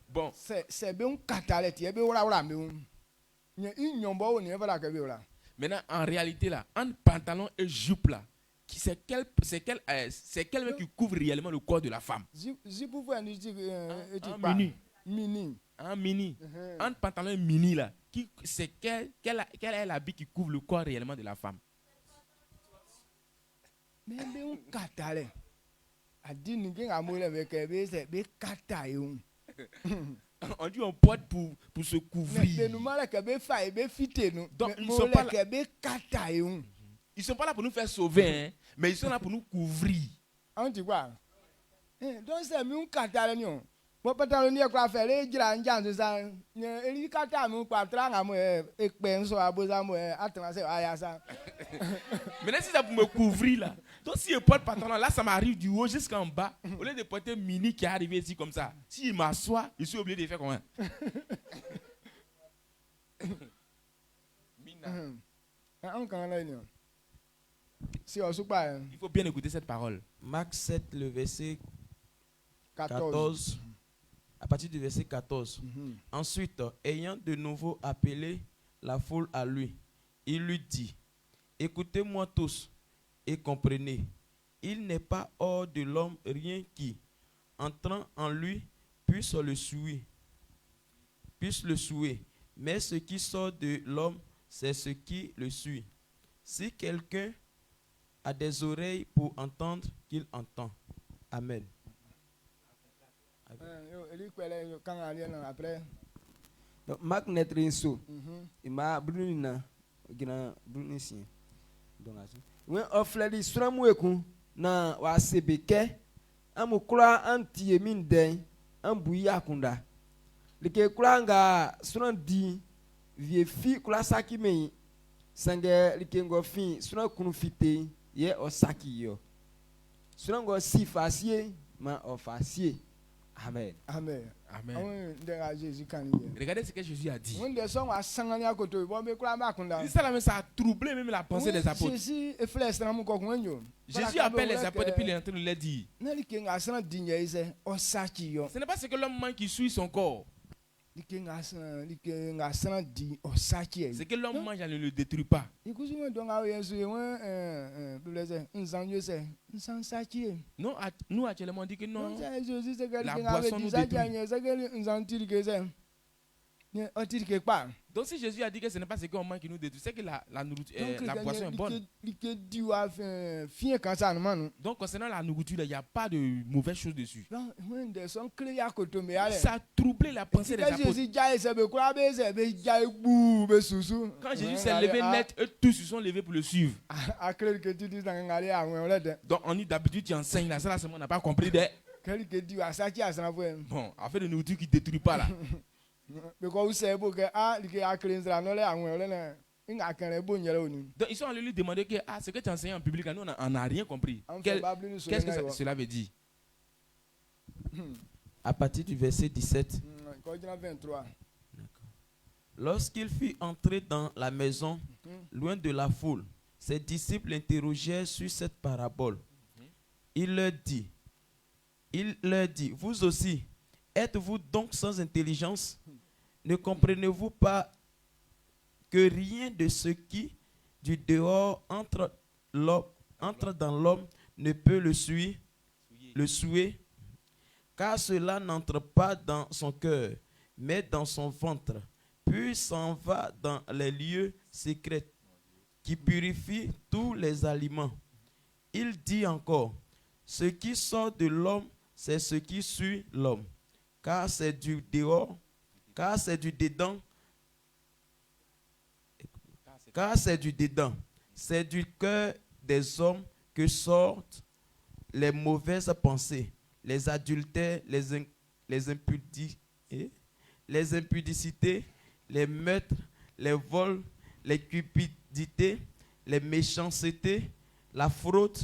Bon. Maintenant, en réalité, là, entre pantalon et jupe, là, c'est quel qui couvre réellement le corps de la femme? Un mini. Entre pantalon et mini, là, quel est l'habit qui couvre le corps réellement de la femme? On dit on porte pour se couvrir. Donc ils sont pas là pour nous faire sauver, hein, mais ils sont là pour nous couvrir. Donc Mo patalo ni kwa fere jira njanzo sa eri kata mu kwa tranga mo ekpe nso aboza mo atana se aya sa. Maintenant si ça pour me couvrir là. Donc si je porte pantalon là ça m'arrive du haut jusqu'en bas au lieu de porter mini qui est arrivé ici comme ça. Si il m'assoit, je suis obligé de faire comment? Il faut bien écouter cette parole. Marc 7, le verset 14. À partir du verset 14. Ensuite, ayant de nouveau appelé la foule à lui, il lui dit, écoutez-moi tous et comprenez, il n'est pas hors de l'homme rien qui, entrant en lui, puisse le souiller, mais ce qui sort de l'homme, c'est ce qui le suit. Si quelqu'un a des oreilles pour entendre, qu'il entend. Amen. Donc, Marc Netrinso, il m'a brûlé gina brûlé si. Donc, when offledi sramweku na wa sebeke amukura anti emin den ambuyi akunda. Like kura nga suran di vie fi kura saki mei sange like ngo fi suran kunu fite ye osaki yo. Suran ngo si fasie ma ofasie. Amen. Amen. Amen. Regardez Regardez ce que Jésus a dit. Ça a troublé même la pensée des apôtres. Jésus appelle les apôtres depuis il est en train de leur dire. Ce n'est pas ce que l'homme manque qui suit son corps. Ce que l'homme mange, elle ne le détruit pas. Non, nous actuellement on dit que non. La boisson nous détruit. Donc si Jésus a dit que ce n'est pas ce qu'on mange qui nous détruit, c'est que la nourriture, la boisson est bonne. Donc concernant la nourriture, il n'y a pas de mauvaises choses dessus. Ça a troublé la pensée des apôtres. Quand Jésus s'est levé net, eux tous se sont levés pour le suivre. Donc on dit d'habitude tu enseignes là, ça là on n'a pas compris. Bon, affaire de nourriture qui ne détruit pas là. Donc ils sont allés lui demander que ce que tu enseignes en public, nous on n'a rien compris. Qu'est-ce que cela veut dire? À partir du verset 17. Lorsqu'il fut entré dans la maison, loin de la foule, ses disciples l'interrogèrent sur cette parabole. Il leur dit, vous aussi, êtes-vous donc sans intelligence? Ne comprenez-vous pas que rien de ce qui du dehors entre dans l'homme ne peut le souiller, car cela n'entre pas dans son cœur, mais dans son ventre, puis s'en va dans les lieux secrets qui purifient tous les aliments. Il dit encore, ce qui sort de l'homme, c'est ce qui suit l'homme, car c'est du dedans, c'est du cœur des hommes que sortent les mauvaises pensées, les adultères, les impudicités, les meurtres, les vols, les cupidités, les méchancetés, la fraude,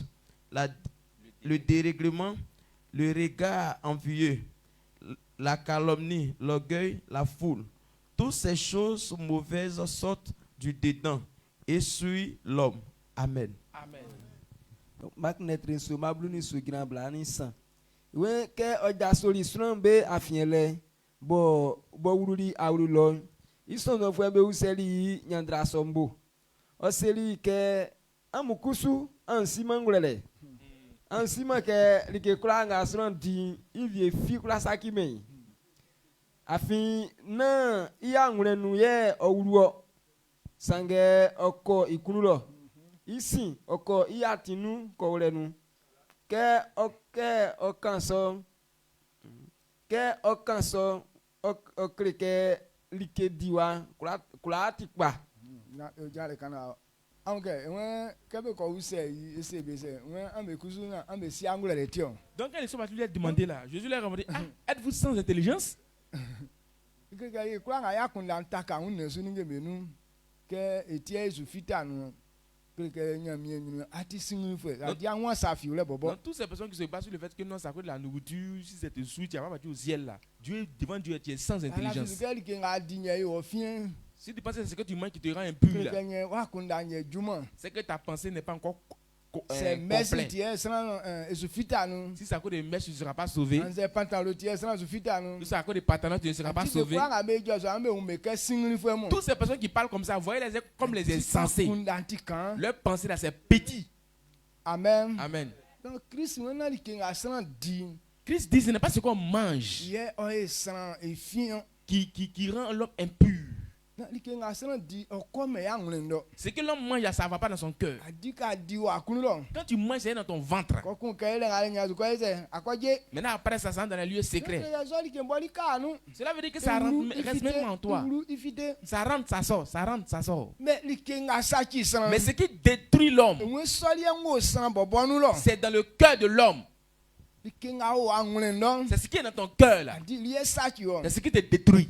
le dérèglement, le regard envieux, la calomnie, l'orgueil, la foule. Toutes ces choses mauvaises sortent du dedans et suivent l'homme. Amen. Amen. Marc Netrin so mabluni so grand blani san. We ke oja solution be afiele bo wururi awulo. Ison no fwe be useli nyandra sombo. Oseli ke amukusu ansi mangulele. Ansima ke like kula nga asran di ivie fi kula saki me. Afin na iya ngurenu ye owuruo sange oko ikunulo. Isi oko iya tinu ko urenu. Ke okanso okrike like diwa kula tikpa. Na ojale kana Donc quand ils sont partis lui demander là, Jésus leur a demandé, êtes-vous sans intelligence? Dans toutes ces personnes qui se basent sur le fait que non, ça coûte de la nourriture, si c'est un sou, tu vas pas partir au ciel là. Dieu, devant Dieu, tu es sans intelligence. Si tu penses que c'est ce que tu manges qui te rend impur là, c'est que ta pensée n'est pas encore complète. Si ça coûte des mèches, tu ne seras pas sauvé. Si ça coûte des pantalons, tu ne seras pas sauvé. Toutes ces personnes qui parlent comme ça, voyez-les comme les insensés. Leur pensée là, c'est petit. Amen. Amen. Donc Christ dit, ce n'est pas ce qu'on mange qui rend l'homme impur. Ce que l'homme mange, ça ne va pas dans son cœur. Quand tu manges, c'est dans ton ventre. Maintenant, après, ça sent dans les lieux secrets. Cela veut dire que ça reste même en toi. Ça rentre, ça sort, ça rentre, ça sort. Mais ce qui détruit l'homme, c'est dans le cœur de l'homme. C'est ce qui est dans ton cœur là. C'est ce qui te détruit.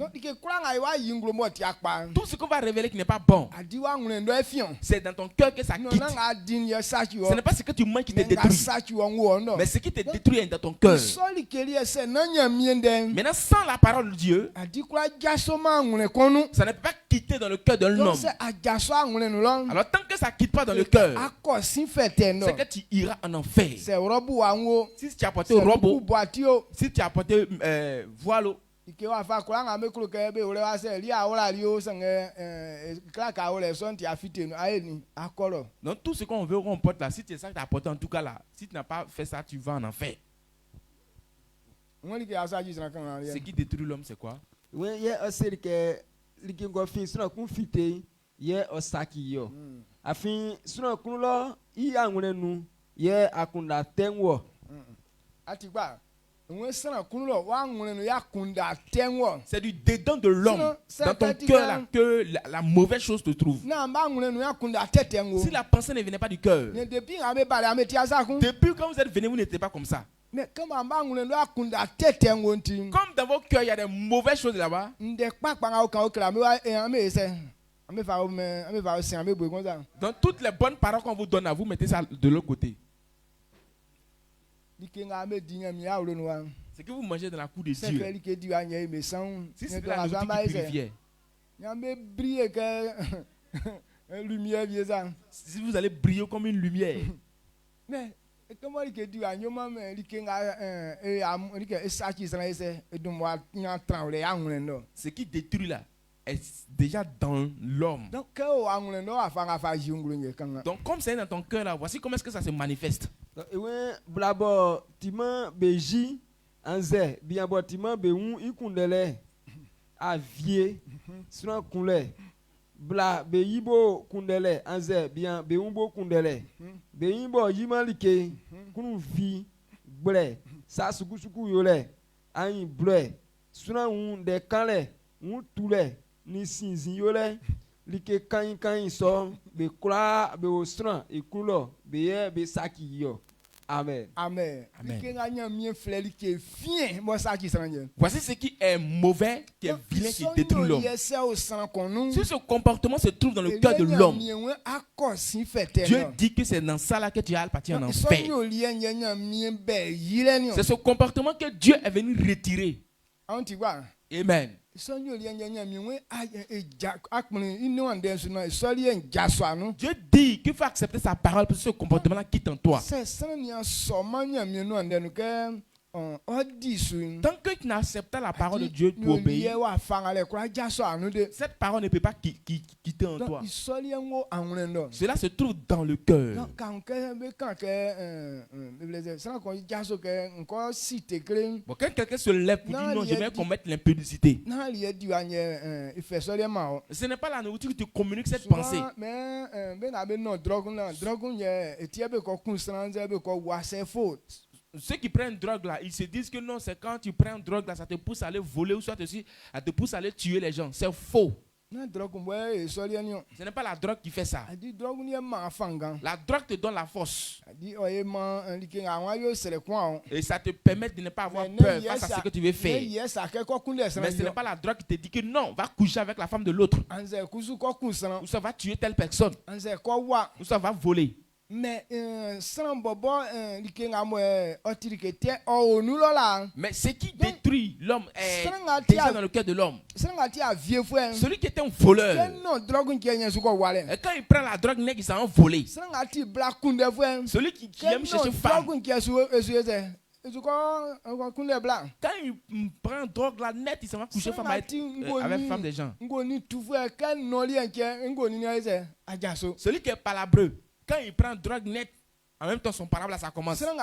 Tout ce qu'on va révéler qui n'est pas bon, c'est dans ton cœur que ça quitte. Ce n'est pas ce que tu manges qui te détruit, mais ce qui te détruit est dans ton cœur. Maintenant, sans la parole de Dieu, ça ne peut pas quitter dans le cœur d'un homme. Alors tant que ça ne quitte pas dans le cœur, c'est que tu iras en enfer. Si tu as porté robot, si tu as porté voile, donc tout ce qu'on veut qu'on porte là, si c'est ça que tu as porté en tout cas là, si tu n'as pas fait ça, tu vas en enfer. Ce qui détruit l'homme, c'est quoi? C'est du dedans de l'homme, dans ton cœur là, que la mauvaise chose te trouve. Si la pensée ne venait pas du cœur, depuis quand vous êtes venu, vous n'étiez pas comme ça. Comme dans vos cœurs, il y a des mauvaises choses là-bas. Donc toutes les bonnes paroles qu'on vous donne à vous, mettez ça de l'autre côté. C'est que vous mangez dans la cour de Dieu. Si c'est la nourriture qui purifiait. Si vous allez briller comme une lumière. Ce qui détruit là est déjà dans l'homme. Donc comme c'est dans ton cœur là, voici comment est-ce que ça se manifeste. Bla be yibo kundele anze bien be umbo kundele be yimbo yimalike kunu vi ble sa sukusuku yole ayin ble suna un de kanle un tule ni sinzin yole like kan so be kula be osran ikulo be ye be saki yo. Amen. Amen. Voici ce qui est mauvais, qui est vilain, qui détruit l'homme. Si ce comportement se trouve dans le cœur de l'homme, Dieu dit que c'est dans ça là que tu as partir en enfer. C'est ce comportement que Dieu est venu retirer. Amen. Dieu dit qu'il faut accepter sa parole pour que ce comportement-là quitte en toi. Tant que tu n'acceptes pas la parole de Dieu pour obéir, cette parole ne peut pas quitter en toi. Cela se trouve dans le cœur. Bon, quand quelqu'un se lève pour dire non, je vais commettre l'impudicité, ce n'est pas la nourriture qui te communique cette pensée. Ceux qui prennent drogue là, ils se disent que non, c'est quand tu prends drogue là, ça te pousse à aller voler ou soit aussi, ça te pousse à aller tuer les gens. C'est faux. Ce n'est pas la drogue qui fait ça. La drogue te donne la force. Et ça te permet de ne pas avoir peur face à ce que tu veux faire. Mais ce n'est pas la drogue qui te dit que non, va coucher avec la femme de l'autre. Ou ça va tuer telle personne. Ou ça va voler. Mais mais ce qui détruit l'homme est déjà dans le cœur de l'homme. Celui qui était un voleur, et quand il prend la drogue, il s'en va voler. Celui qui aime chercher femme, quand il prend drogue la net, il s'en va coucher femme avec femme des gens. Celui qui est palabreux, quand il prend drogue net, en même temps son parable ça commence. Celui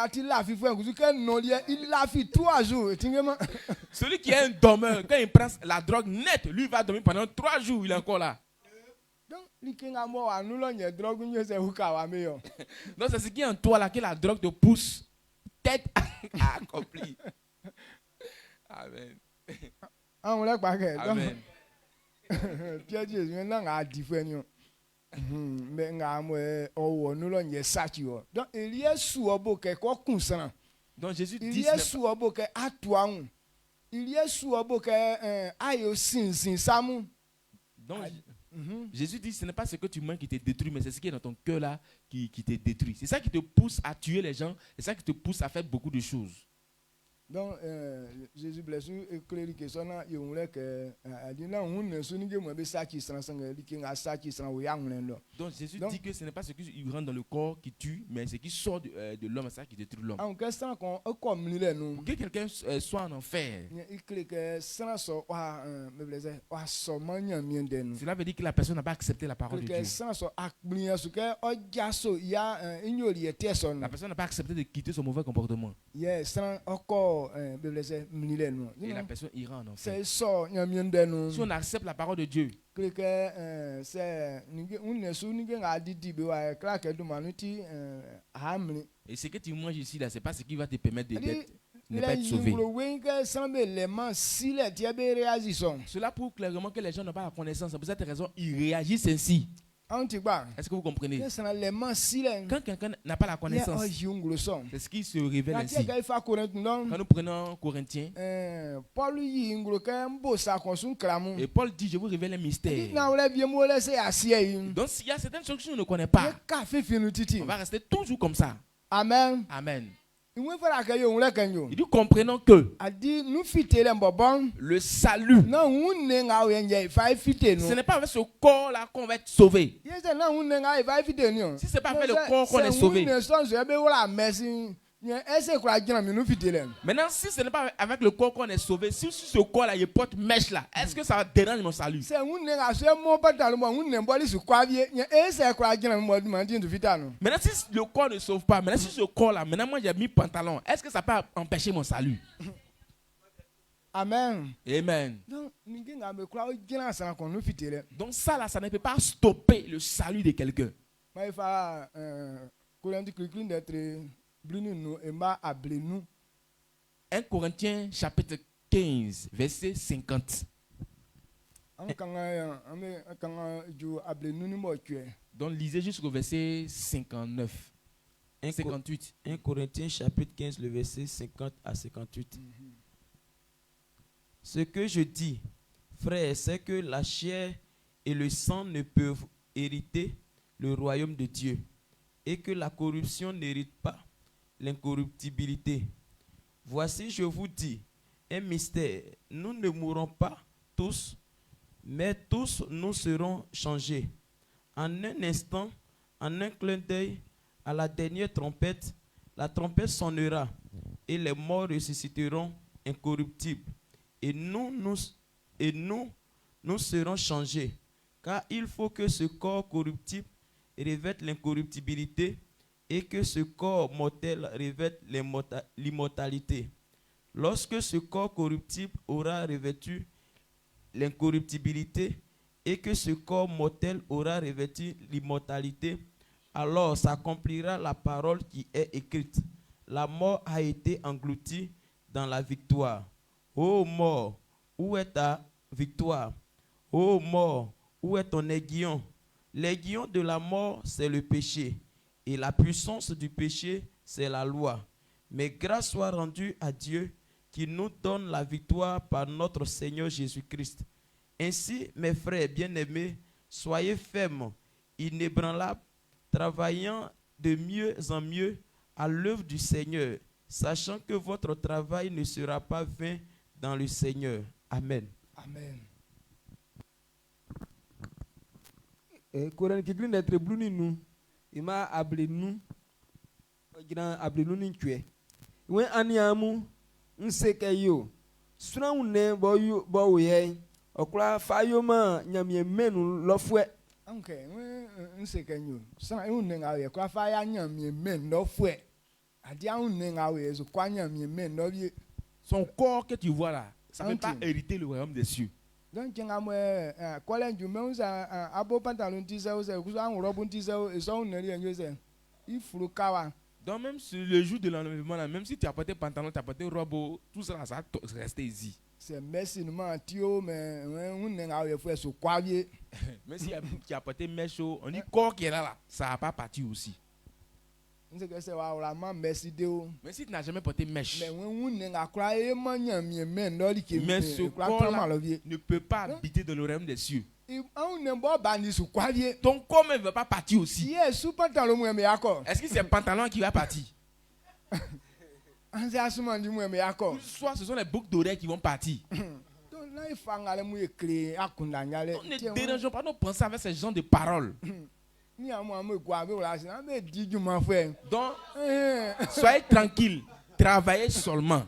qui est un dormeur, quand il prend la drogue net, lui va dormir pendant 3 jours, il est encore là. Donc c'est ce qui est en toi là que la drogue te pousse tête à accomplir. Amen. Amen. Donc Jésus dit Jésus dit ce n'est pas ce que tu manges qui te détruit, mais c'est ce qui est dans ton cœur là qui te détruit. C'est ça qui te pousse à tuer les gens, c'est ça qui te pousse à faire beaucoup de choses. Donc Jésus blesse et clair que ça na yongle que adina hunne sunige mo be sa qui sanga likinga sa qui sanga yangle. Donc Jésus dit que ce n'est pas ce qui rentre dans le corps qui tue, mais ce qui sort de l'homme, c'est ça qui détruit l'homme. En question qu'on comme lui nous. Pour que quelqu'un soit en enfer. Il clair que ça so wa me blesse wa so manya miende nous. Cela veut dire que la personne n'a pas accepté la parole de Dieu. Ça so akblia su que ojaso ya inyoli eteson. La personne n'a pas accepté de quitter son mauvais comportement. Yes, ça encore et la personne ira en enfer. Si on accepte la parole de Dieu, et ce que tu manges ici, ce n'est pas ce qui va te permettre de ne pas être sauvé. Cela prouve clairement que les gens n'ont pas la connaissance. Pour cette raison, ils réagissent ainsi. Est-ce que vous comprenez? Quand quelqu'un n'a pas la connaissance, c'est ce qui se révèle ainsi. Quand nous prenons Corinthiens, et Paul dit, je vous révèle un mystère. Donc s'il y a certaines choses que je ne connais pas, on va rester toujours comme ça. Amen. Amen. Il dit comprenons que le salut, ce n'est pas avec ce corps-là qu'on va être sauvé. Si ce n'est pas avec le corps qu'on est sauvé. Maintenant, si ce n'est pas avec le corps qu'on est sauvé, si ce corps-là il porte mèche là, est-ce que ça va déranger mon salut? Maintenant, si le corps ne sauve pas, maintenant si ce corps-là, maintenant moi j'ai mis pantalon, est-ce que ça peut empêcher mon salut? Amen. Amen. Donc ça là, ça ne peut pas stopper le salut de quelqu'un. 1 Corinthiens chapitre 15, verset 50. Donc lisez jusqu'au verset 59. 58. 1 Corinthiens chapitre 15, le verset 50 à 58. Ce que je dis, frère, c'est que la chair et le sang ne peuvent hériter le royaume de Dieu, et que la corruption n'hérite pas l'incorruptibilité. Voici, je vous dis, un mystère. Nous ne mourrons pas tous, mais tous nous serons changés. En un instant, en un clin d'œil, à la dernière trompette, la trompette sonnera, et les morts ressusciteront incorruptibles. Et nous serons changés. Car il faut que ce corps corruptible revête l'incorruptibilité, et que ce corps mortel revête l'immortalité. Lorsque ce corps corruptible aura revêtu l'incorruptibilité, et que ce corps mortel aura revêtu l'immortalité, alors s'accomplira la parole qui est écrite. La mort a été engloutie dans la victoire. Ô mort, où est ta victoire? Ô mort, où est ton aiguillon? L'aiguillon de la mort, c'est le péché. Et la puissance du péché, c'est la loi. Mais grâce soit rendue à Dieu qui nous donne la victoire par notre Seigneur Jésus-Christ. Ainsi, mes frères bien-aimés, soyez fermes, inébranlables, travaillant de mieux en mieux à l'œuvre du Seigneur, sachant que votre travail ne sera pas vain dans le Seigneur. Amen. Amen. Koran kikli netre bluni nu ima abli nu ojiran abli nu ni tue wen aniamu nseke yo sura une bo ye okura fayo ma nyamye menu lofwe okay wen nseke yo sura une nga ye kwa fa ya nyamye men lofwe adia une nga we so kwa nyamye men no bi son corps que tu vois là ça ne peut pas hériter le royaume des cieux. Donc donc même sur le jour de l'enlèvement là, même si tu as porté pantalon, tu as porté robe, tout ça ça va rester ici. C'est merci mais même si tu as porté mèche, on dit corps qui est là, ça va pas partir aussi. Mais si tu n'as jamais porté mèche, mais ce corps-là ne peut pas habiter dans le royaume des cieux. Ton corps ne va pas partir aussi. Est-ce que c'est le pantalon qui va partir? Soit ce sont les boucles d'oreilles qui vont partir. Ne dérangeons pas nos pensées avec ces gens de paroles. Donc, soyez tranquille, travaillez seulement.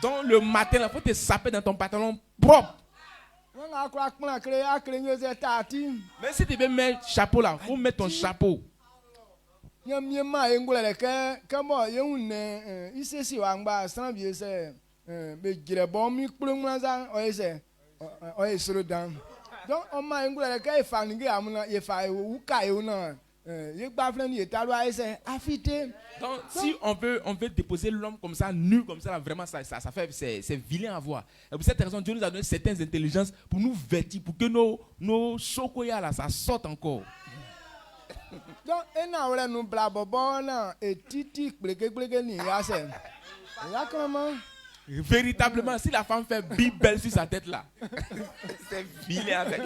Donc, le matin, il faut te saper dans ton pantalon propre. Mais si tu veux mettre chapeau là, il faut mettre ton chapeau. Donc on m'a engoué que fangue amuna ye fa uka euna ye gbaflen ye talwa ese afité. Donc si on veut déposer l'homme comme ça nu comme ça là, vraiment ça fait c'est vilain à voir. Et pour cette raison Dieu nous a donné certaines intelligences pour nous vêtir pour que nos chocoya là ça sorte encore. Donc ena ora nous blabobo na et titi bleke ni ya se. Ya comment véritablement, si la femme fait belle sur sa tête là, c'est vilain avec.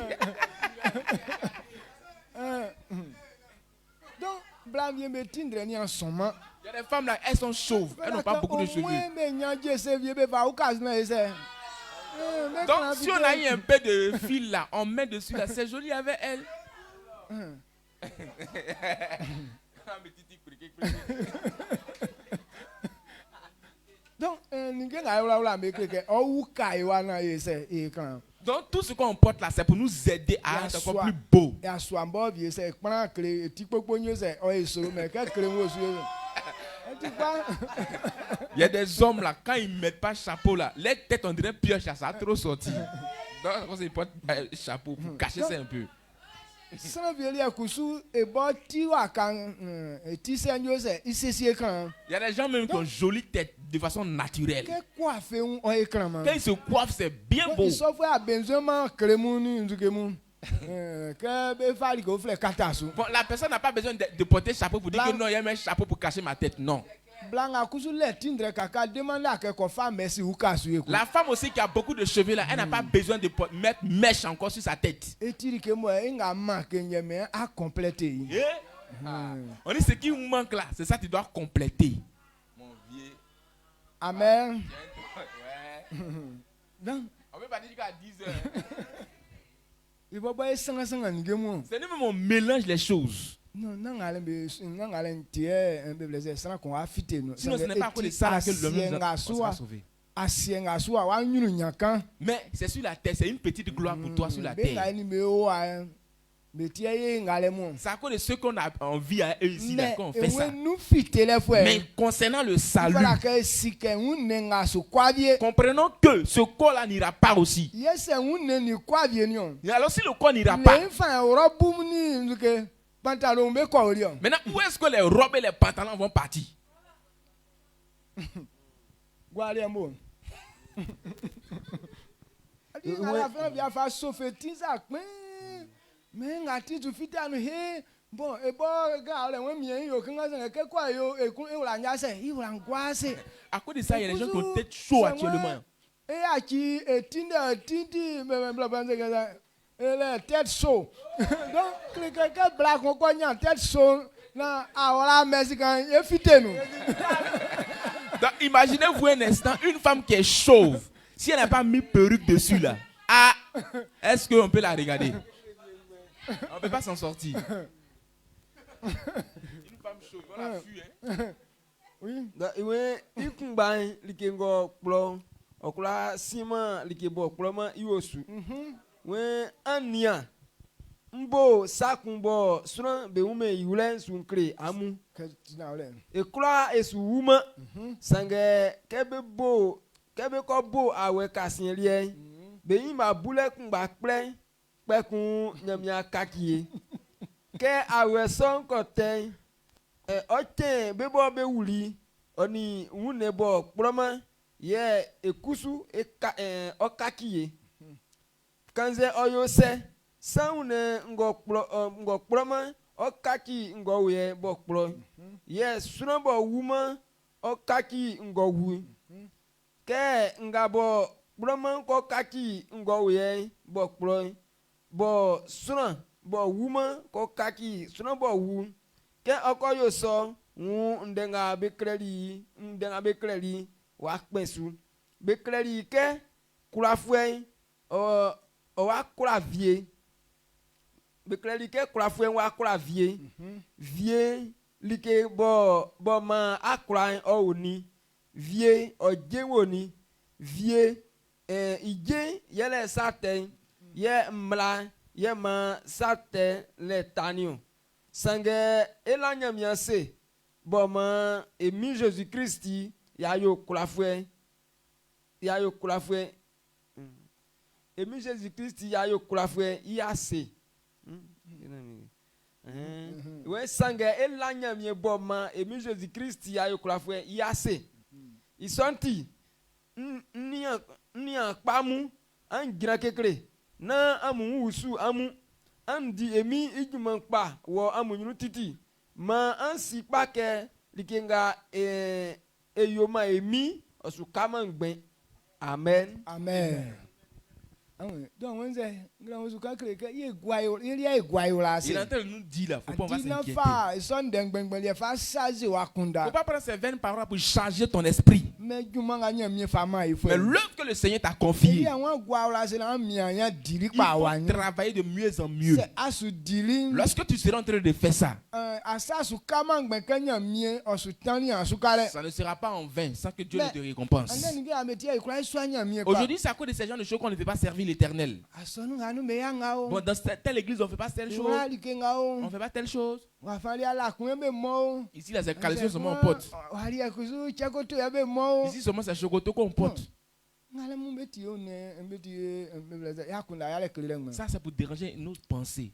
Donc, blanc vient me tindre ni en somme. Il y a des femmes là, elles sont chauves, elles n'ont pas beaucoup de cheveux. Donc, si on a eu un peu de fil là, on met dessus là, c'est joli avec elle. Donc tout ce qu'on porte là, c'est pour nous aider à être encore plus beau. Il y a des hommes là, quand ils ne mettent pas chapeau là, les têtes on dirait pioche, ça a trop sorti. Donc ils portent chapeau pour cacher ça un peu. Il y a des gens même qui ont jolie tête de façon naturelle. Quand ils se coiffent, c'est bien beau. Bon, la personne n'a pas besoin de porter chapeau pour dire que non, il y a un chapeau pour cacher ma tête. Non. La femme aussi qui a beaucoup de cheveux là, elle n'a pas besoin de mettre mèche encore sur sa tête. On dit ce qui manque là, c'est ça que tu dois compléter. Mon vieux. Amen. On peut pas dire qu'à 10 heures. C'est nous-mêmes on mélange les choses. Non, sinon ce n'est pas que ça que l'homme va sauver. Mais c'est sur la terre, c'est une petite gloire pour toi sur la terre. C'est à cause de ce qu'on a envie à eux ici, qu'on fait ça. Mais concernant le salut, comprenons que ce corps-là n'ira pas aussi. Et alors si le corps n'ira pas, maintenant, où est-ce que les robes et les pantalons vont partir? Adi ngala fa bia fa sofeti za pin. Mais ngati tu fita no he. Bon, et bon, regarde, on mien yo quand que quoi yo et la nyase, il va angoisser. À cause de ça, il y a des gens qui ont tête chaud actuellement. Et à qui et tindi même la tête chaud. Donc quelqu'un black on connaît tête chaud. Na voilà merci quand il fité nous. Donc imaginez-vous un instant une femme qui est chauve, si elle n'a pas mis perruque dessus là. Ah, est-ce qu'on peut la regarder? On ne peut pas s'en sortir. Une femme chauve, on a fui, hein? Oui. Ikumban likengo plo okula sima likebo ploma iwosu. We ania mbo sakumbo suna be ume yulen sunkre amu. Ekula esu wuma sange kebe ko bo awe kasin lie. Be ima bule kumba ple pekun nyamia kakie. Ke awe son kote ote bebo be wuli oni wune bo ploma ye ekusu okakiye kanze oyo se saune ngo ploma okaki ngo we bo plo ye suna bo wuma okaki ngo wu ke ngabo ploma ko kaki ngo we bo plo bo suna bo wuma ko kaki suna bo wu ke okoyo so ndenga bekreli wa kpesu bekreli ke kurafue o wa kuravie bekreli ke kurafue wa kuravie vie like bo ma akra o oni vie ojewoni vie ije yele sate ye mla ye ma sate le tanio sange elanya miase boma emi Jésus Christ ya yo kulafue emi Jésus Christ ya yo kulafue yase we sange elanya mi boma emi Jésus Christ ya yo kulafue yase isonti ni akpamu angira kekere na amu usu amu andi emi ijuman pa wo amunyunu titi ma ansi pa ke likenga eyoma emi osukama ngben amen amen. Donc on sait grand osuka kreke ye gwayo il est la il est en train de nous dire là, faut pas s'inquiéter. Faut pas prendre ces vaines paroles pour changer ton esprit. Mais l'œuvre que le Seigneur t'a confiée, il faut travailler de mieux en mieux. Lorsque tu seras en train de faire ça, ça ne sera pas en vain sans que Dieu ne te récompense. Aujourd'hui, c'est à cause de ces gens de choses qu'on ne peut pas servir l'Éternel. Bon, dans telle église, on ne fait pas telle chose. On ne fait pas telle chose. Ici, là, c'est calcium seulement on porte. Ici, seulement c'est chocoto qu'on porte. Ça, c'est pour déranger nos pensées.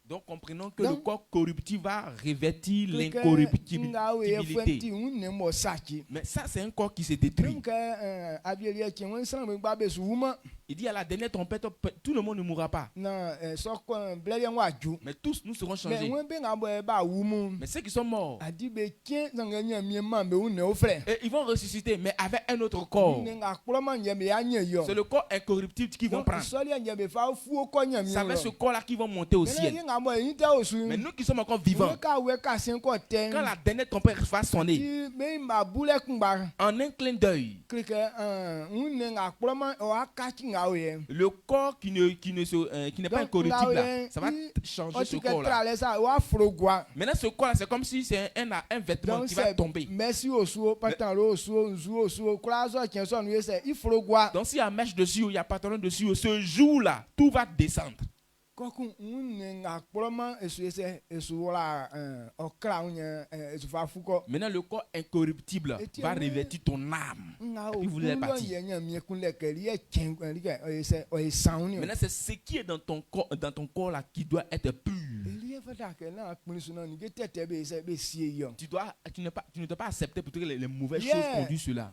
Donc comprenons que le corps corruptif va revêtir l'incorruptibilité. Mais ça, c'est un corps qui se détruit. Il dit à la dernière trompette, tout le monde ne mourra pas. Mais tous nous serons changés. Mais ceux qui sont morts, et ils vont ressusciter, mais avec un autre corps. C'est le corps incorruptible qu'ils vont prendre. C'est avec ce corps-là qu'ils vont monter au ciel. Mais nous qui sommes encore vivants, quand la dernière trompette va sonner, en un clin d'œil, le corps qui n'est pas incorruptible là, ça va changer ce corps là. Maintenant ce corps là, c'est comme si c'est un vêtement qui va tomber. Donc s'il y a mèche dessus, il y a pantalon dessus, ce jour là, tout va descendre. Maintenant le corps incorruptible va revêtir ton âme. Et puis vous allez partir. Maintenant c'est ce qui est dans ton corps là qui doit être pur. Tu ne dois pas accepter pour que les mauvaises choses conduisent cela.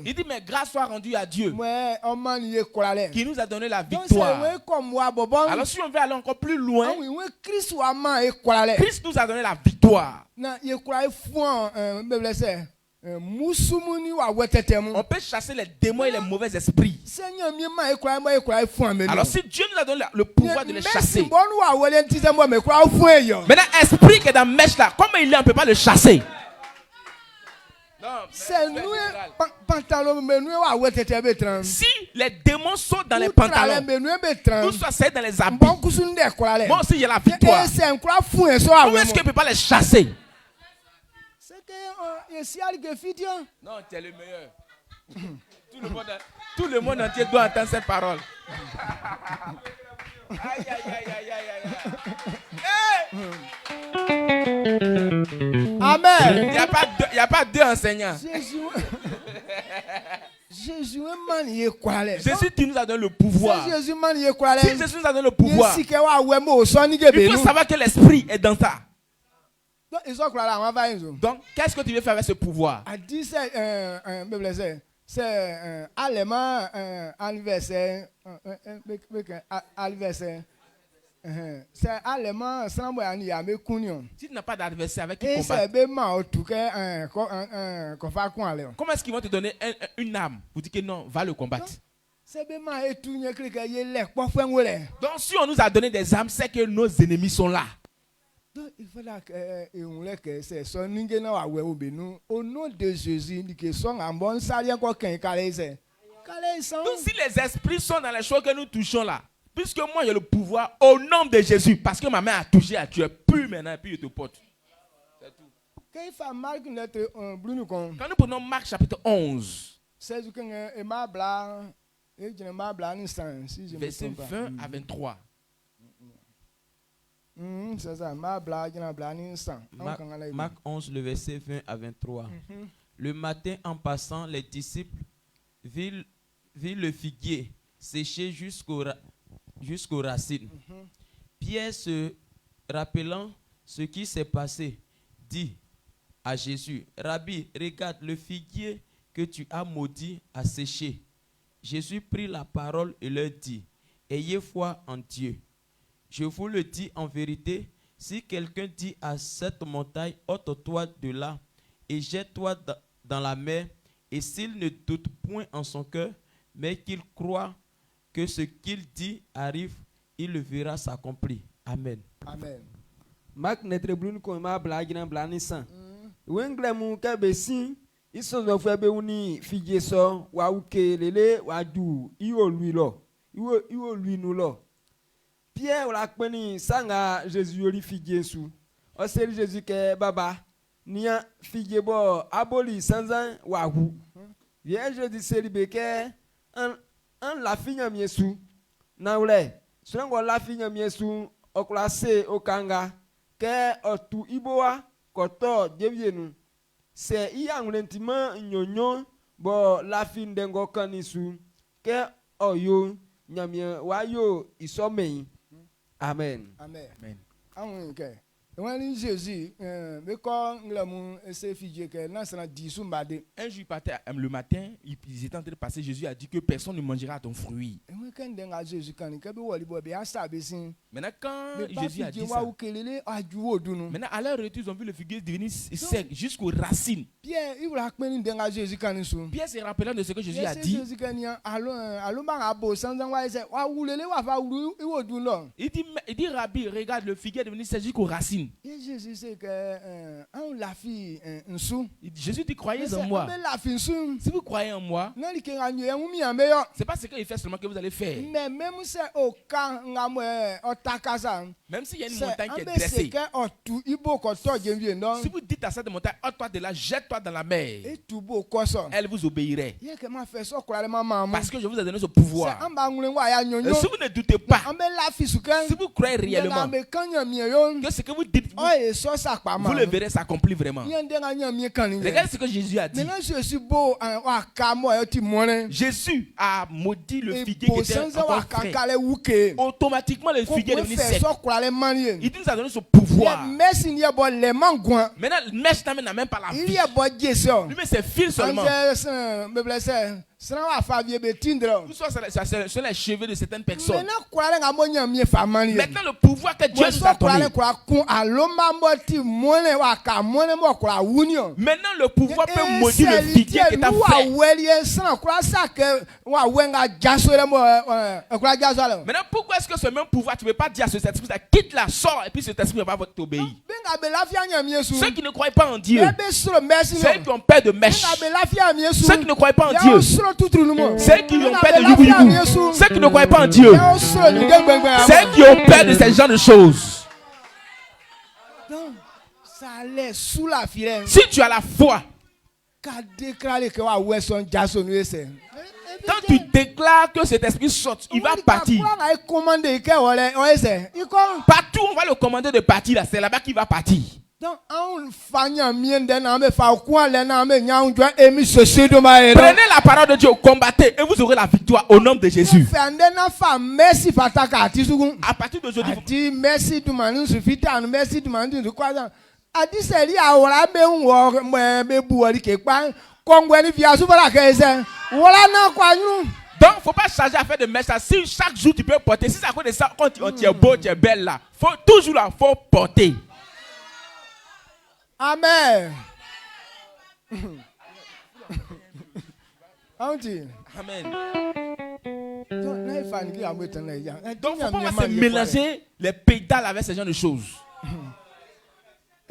Il dit, mais grâce soit rendue à Dieu qui nous a donné la victoire. Alors si on veut aller encore plus loin, Christ nous a donné la victoire. On peut chasser les démons et les mauvais esprits. Alors si Dieu nous a donné le pouvoir de les chasser, maintenant esprit qui est dans mèche là, comment il est, on ne peut pas le chasser. Si les démons sont dans les pantalons, ou soit c'est dans les habits, moi aussi j'ai la victoire. Comment est-ce qu'on ne peut pas les chasser? Non, tu es le meilleur. Tout le monde entier doit entendre cette parole. Aïe, aïe, aïe, aïe, aïe, aïe. Amen. Il n'y a pas deux enseignants. Jésus, tu nous as donné le pouvoir. Si Jésus nous a donné le pouvoir, il faut savoir que l'esprit est dans ça. Donc, qu'est-ce que tu veux faire avec ce pouvoir? C'est allemand anniversaire. C'est allemand sans si tu n'as pas d'adversaire avec qui combattre, comment est-ce qu'ils vont te donner une âme pour dire que non, va le combattre? Donc si on nous a donné des âmes, c'est que nos ennemis sont là. Donc, il faut que c'est son au nom de Jésus, que son bon salient quoi qu'un calais. Donc, si les esprits sont dans les choses que nous touchons là, puisque moi j'ai le pouvoir au nom de Jésus, parce que ma main a touché à tu es plus maintenant et puis je te porte. C'est tout. Quand nous prenons Marc chapitre 11, verset 20 à 23. C'est ça. Marc 11, le verset 20 à 23. Le matin, en passant, les disciples virent le figuier séché jusqu'aux racines. Pierre, se rappelant ce qui s'est passé, dit à Jésus, Rabbi, regarde, le figuier que tu as maudit a séché. Jésus prit la parole et leur dit, ayez foi en Dieu. Je vous le dis en vérité, si quelqu'un dit à cette montagne, ôte-toi de là et jette-toi dans la mer, et s'il ne doute point en son cœur, mais qu'il croit que ce qu'il dit arrive, il le verra s'accomplir. Amen. Amen. Marc netre blun ko ma blagina blanisan. Wengle mu ka besi, ison no fe be uni fije so wa uke lele wa du iwo lui lo. Iwo lui nu lo. Pierre la kpeni sanga Jésus yori figuier sou. O seri Jésus ke baba nia figuier bo aboli sanzan wa hu. Vie Jésus seri beke an la finya miesu. Na ule, surango la finya miesu o klase o kanga ke otu iboa koto jevienu. Se iya ngulentima nyonyo bo la fin dengo kanisu ke oyo nyamie wayo isomei. Amen. Amen. Amen. Amen. When Jésus, mais quand nous essayé de faire que ça un jour le matin, ils étaient en train de passer. Jésus a dit que personne ne mangera ton fruit. Maintenant, quand Jésus a dit ça, maintenant à leur retour, ils ont vu le figuier devenir sec jusqu'aux racines. Pierre s'est rappelant de ce que Jésus a dit. Il dit Rabbi, regarde, le figuier est devenu sec jusqu'aux racines. Et Jésus sait que Jésus dit croyez en moi. Si vous croyez en moi, c'est pas ce qu'il fait seulement que vous allez faire. Même s'il y a une montagne qui est dressée, si vous dites à cette montagne, ôte-toi de là, jette-toi dans la mer, elle vous obéirait. Parce que je vous ai donné ce pouvoir. Si vous ne doutez pas, si vous croyez réellement que ce que vous vous le verrez s'accomplir vraiment. Regardez ce que Jésus a dit. Jésus a maudit le figuier qui était encore frais. Automatiquement, le figuier est devenu sec. Il nous a donné ce pouvoir. Maintenant, le mèche n'a même pas la vie. Lui, mais c'est fil seulement. Ce sont les cheveux de certaines personnes. Maintenant, le pouvoir que Dieu nous a donné. Maintenant, le pouvoir peut maudire le figuier qui est à frais. Maintenant, pourquoi est-ce que ce même pouvoir, tu ne peux pas dire à cet esprit, quitte la sort, et puis cet esprit ne va pas t'obéir? Ceux qui ne croient pas en Dieu, ceux qui ont peur de mèche, ceux qui ne croient pas en Dieu, ceux qui ont peur de youbou, ceux qui ne croient pas en Dieu, ceux qui ont peur de ce genre de choses. Si tu as la foi, quand tu déclares que cet esprit saute, il va partir. Partout, on va le commander de partir. Là, c'est là-bas qu'il va partir. Prenez la parole de Dieu, combattez et vous aurez la victoire au nom de Jésus. À partir d'aujourd'hui, donc, faut pas changer à faire de mèche. Si chaque jour tu peux porter, si ça fait ça, quand tu es beau, tu es belle là, faut toujours là, faut porter. Amen. Amen. Donc, faut pas se mélanger les pédales avec ce genre de choses.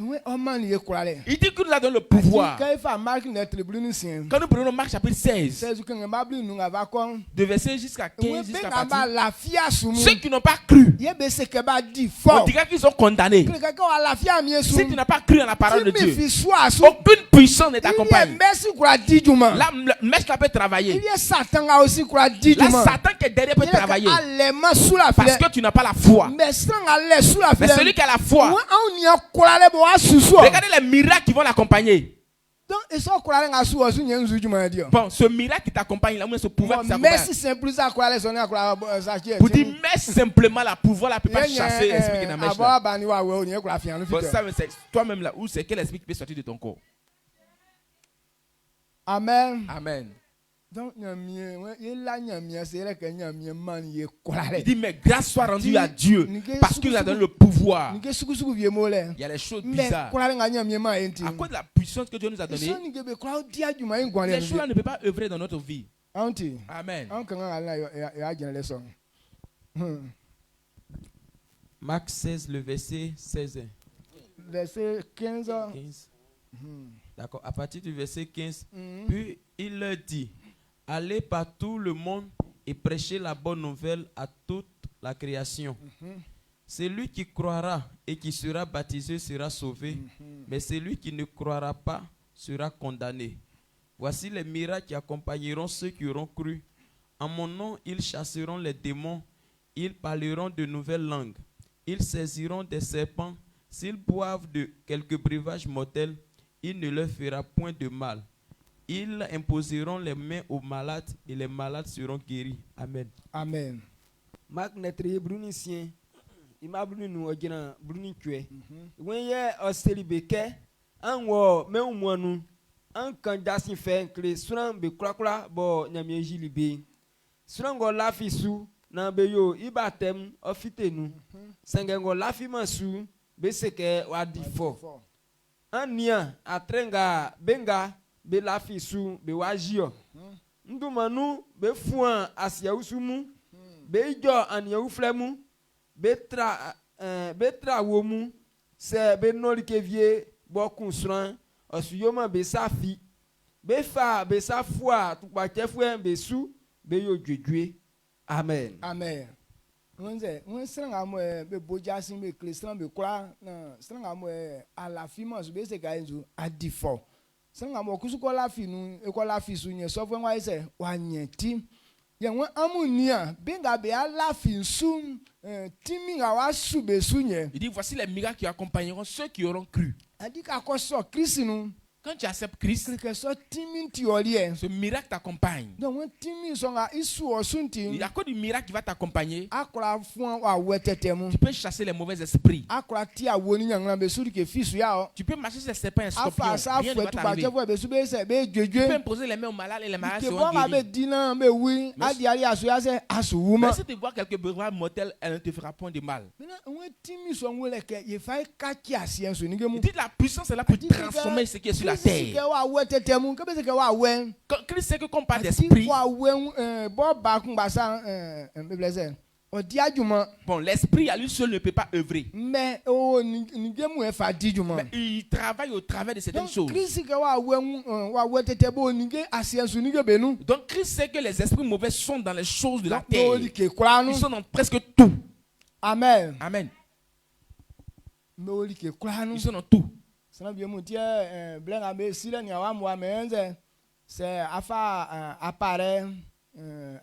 Il dit que nous avons le pouvoir. Quand nous prenons Marc chapitre 16, de verset jusqu'à 15, jusqu'à partir, ceux qui n'ont pas cru, on dirait qu'ils sont condamnés. Si tu n'as pas cru en la parole de Dieu, aucune puissance ne t'accompagne. La mèche peut travailler. Là, Satan qui est derrière peut travailler. Parce que tu n'as pas la foi. Mais celui qui a la foi, regardez les miracles qui vont l'accompagner. Bon, ce miracle qui t'accompagne, là, ce pouvoir qui t'accompagne. Pour dire, mais simplement la pouvoir, la peut pas chasser l'esprit qui est dans la mèche. Bon, ça, c'est toi-même là, où c'est quel esprit qui peut sortir de ton corps? Amen. Amen. Donc, il dit, mais grâce soit rendue à Dieu parce qu'il a donné le pouvoir. Il y a les choses bizarres. À cause de la puissance que Dieu nous a donnée, les choses-là ne peuvent pas œuvrer dans notre vie. Amen. Marc 16, le verset 16. Verset 15. D'accord. À partir du verset 15, puis il leur dit, allez par tout le monde et prêchez la bonne nouvelle à toute la création. Celui qui croira et qui sera baptisé sera sauvé, mais celui qui ne croira pas sera condamné. Voici les miracles qui accompagneront ceux qui auront cru. En mon nom, ils chasseront les démons, ils parleront de nouvelles langues, ils saisiront des serpents, s'ils boivent de quelques breuvages mortels, il ne leur fera point de mal. Ils imposeront les mains aux malades et les malades seront guéris. Amen. Amen. Marc netre brunicien. Ima brunu ogina bruni kwe. Wenye oselibeke anwo me umwanu an kan dasin fe kle suran be krakra bo nyamie jilibe. Suran go lafi su na be yo ibatem ofitenu. Sengengo lafi masu be seke wadi fo. Ania atrenga benga be lafi su be wajio. Ndumanu be fuan asia usumu. Be jo ania uflemu. Betra womu se be noli kevie bokun sran osuyoma be safi be fa be safua tukpa chefue be su be yo dwedwe. Amen. Amen. On sranga mo be bojasin be klistran be kura na sranga mo alafima so be se ga enzu adifo sranga mo kusuko lafi nu e ko lafi su nye so fun wa ise wa nyeti Il dit voici les miracles qui accompagneront ceux qui auront cru. Quand tu acceptes Christ, ce miracle t'accompagne. Il y a quoi du miracle qui va t'accompagner? Tu peux chasser les mauvais esprits. Tu peux marcher sur les serpents et scorpions. Rien ne va t'arriver. Tu peux imposer les mains aux malades et les malades seront guéris. Mais si tu vois quelques brevets mortels, elle ne te fera point de mal. Il dit la puissance est là pour transformer ce qui est sur la terre. Quand Christ sait que quand on parle d'esprit, bon, l'esprit à lui seul ne peut pas œuvrer. Mais il travaille au travers de certaines choses. Donc Christ sait que les esprits mauvais sont dans les choses de la terre. Ils sont dans presque tout. Amen. Amen. Ils sont dans tout. C'est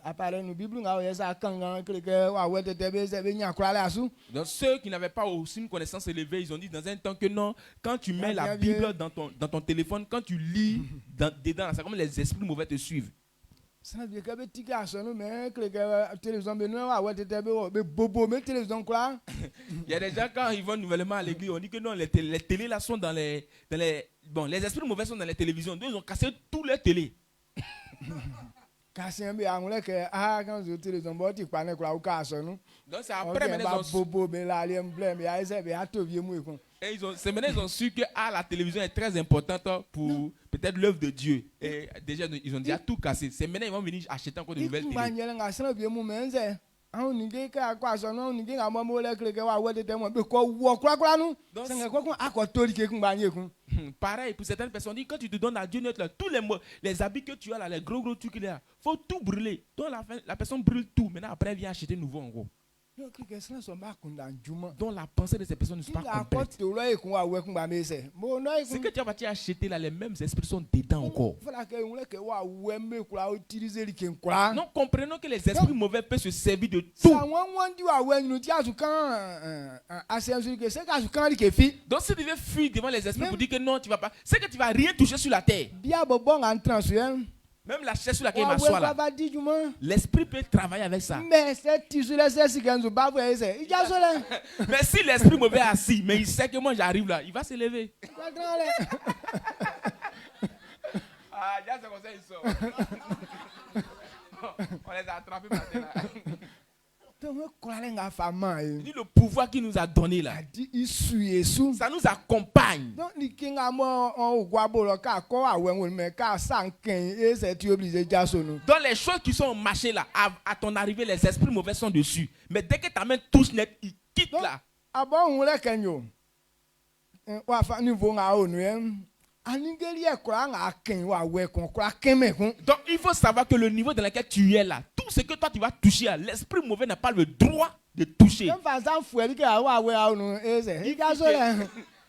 apparaît nous Bible donc ceux qui n'avaient pas aussi une connaissance élevée, ils ont dit dans un temps que non, quand tu mets la Bible dans ton téléphone, quand tu lis dedans, c'est comme les esprits mauvais te suivent. Il y a des gens quand ils vont nouvellement à l'église, on dit que non, les télés là sont dans les bon, les esprits mauvais sont dans les télévisions. Donc ils ont cassé tous les télés. Donc c'est après maintenant ils ont su que la télévision est très importante pour peut-être l'œuvre de Dieu. Et déjà ils ont déjà tout cassé. C'est maintenant ils vont venir acheter encore de nouvelles télé. Pareil pour certaines personnes, dit quand tu te donnes à Dieu notre, tous les habits que tu as là, les gros trucs qu'il y a, faut tout brûler. Donc la personne brûle tout. Maintenant après elle vient acheter nouveau en gros. Donc la pensée de ces personnes ne sont pas complète. Ce que tu as acheté là, les mêmes esprits sont dedans encore. Non, comprenons que les esprits mauvais peuvent se servir de tout. Donc si tu veux fuir devant les esprits pour dire que non, tu vas pas, c'est que tu vas rien toucher sur la terre. Même la chaise sur laquelle il m'assoit là, l'esprit peut travailler avec ça. Mais si l'esprit mauvais est assis, mais il sait que moi j'arrive là, il va se lever. Déjà c'est comme ça, il sort. On les a attrapés par terre là. Il dit le pouvoir qu'il nous a donné là, ça nous accompagne. Donc les choses qui sont au marché là, à ton arrivée, les esprits mauvais sont dessus. Mais dès que ta main touche net, ils quittent là. Donc il faut savoir que le niveau dans lequel tu es là, tout ce que toi tu vas toucher, l'esprit mauvais n'a pas le droit de toucher.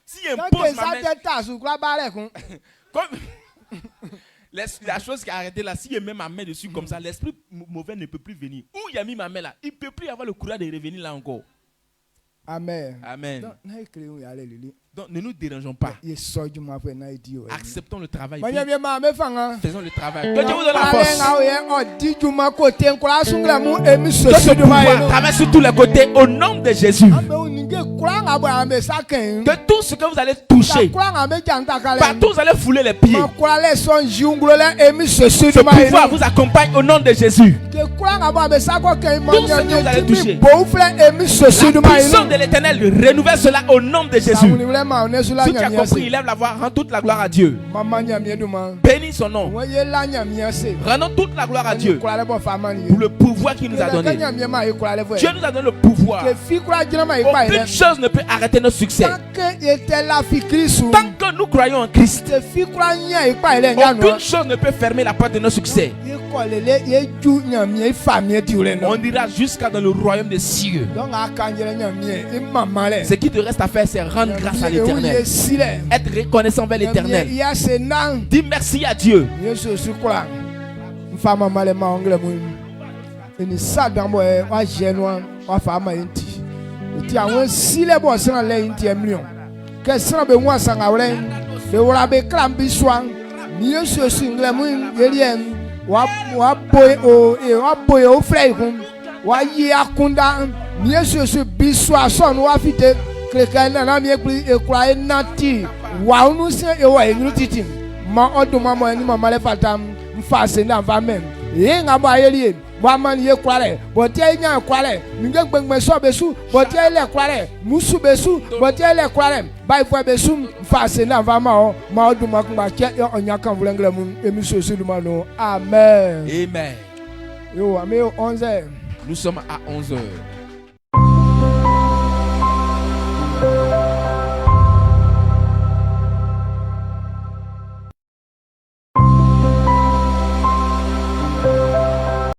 Si impose ma main, la chose qui a arrêté là, si il met ma main dessus comme ça, l'esprit mauvais ne peut plus venir. Où il a mis ma main là, il ne peut plus avoir le courage de revenir là encore. Amen. Amen. Donc ne nous dérangeons pas. Acceptons le travail. Faisons le travail. Que Dieu vous donne la force. Traverse sur tous les côtés au nom de Jésus. Que tout ce que vous allez toucher, partout vous allez fouler les pieds. Ce pouvoir vous accompagne au nom de Jésus. Tout ce que vous allez toucher, la puissance de l'Éternel renouvelle cela au nom de Jésus. Si tu as compris, il lève la voix, rends toute la gloire à Dieu. Bénis son nom. Rendons toute la gloire à Dieu pour le pouvoir qu'il nous a donné. Dieu nous a donné le pouvoir. Aucune chose ne peut arrêter notre succès. Tant que nous croyons en Christ, aucune chose ne peut fermer la porte de notre succès. On ira jusqu'à dans le royaume des cieux. Ce qui te reste à faire, c'est rendre grâce à l'Éternel. Être reconnaissant envers l'Éternel. Dis merci à Dieu. Ini sagambo wa jenwa wa fama inti. Iti awon sile bo san le inti emlion. Ke san be won san awre. Be wora be kram bi swan. Ni yesu single mu yerien wa boy o frey kun. Wa yi akunda ni yesu bi swa son wa fite kreka na mi ekura enati wa unu se e wa enu titim ma oduma mo eni mama le fatam mfa se na va mem e nga ba yerie wa man ye kware but ye nya kware nge gbengbe so besu but ye le kware musu besu but ye le kware bai fo besu mfa se na va ma oduma kun ba che onya kan vulengre mu emi so su duma no amen. Amen. Yo ame 11. Nous sommes à 11h.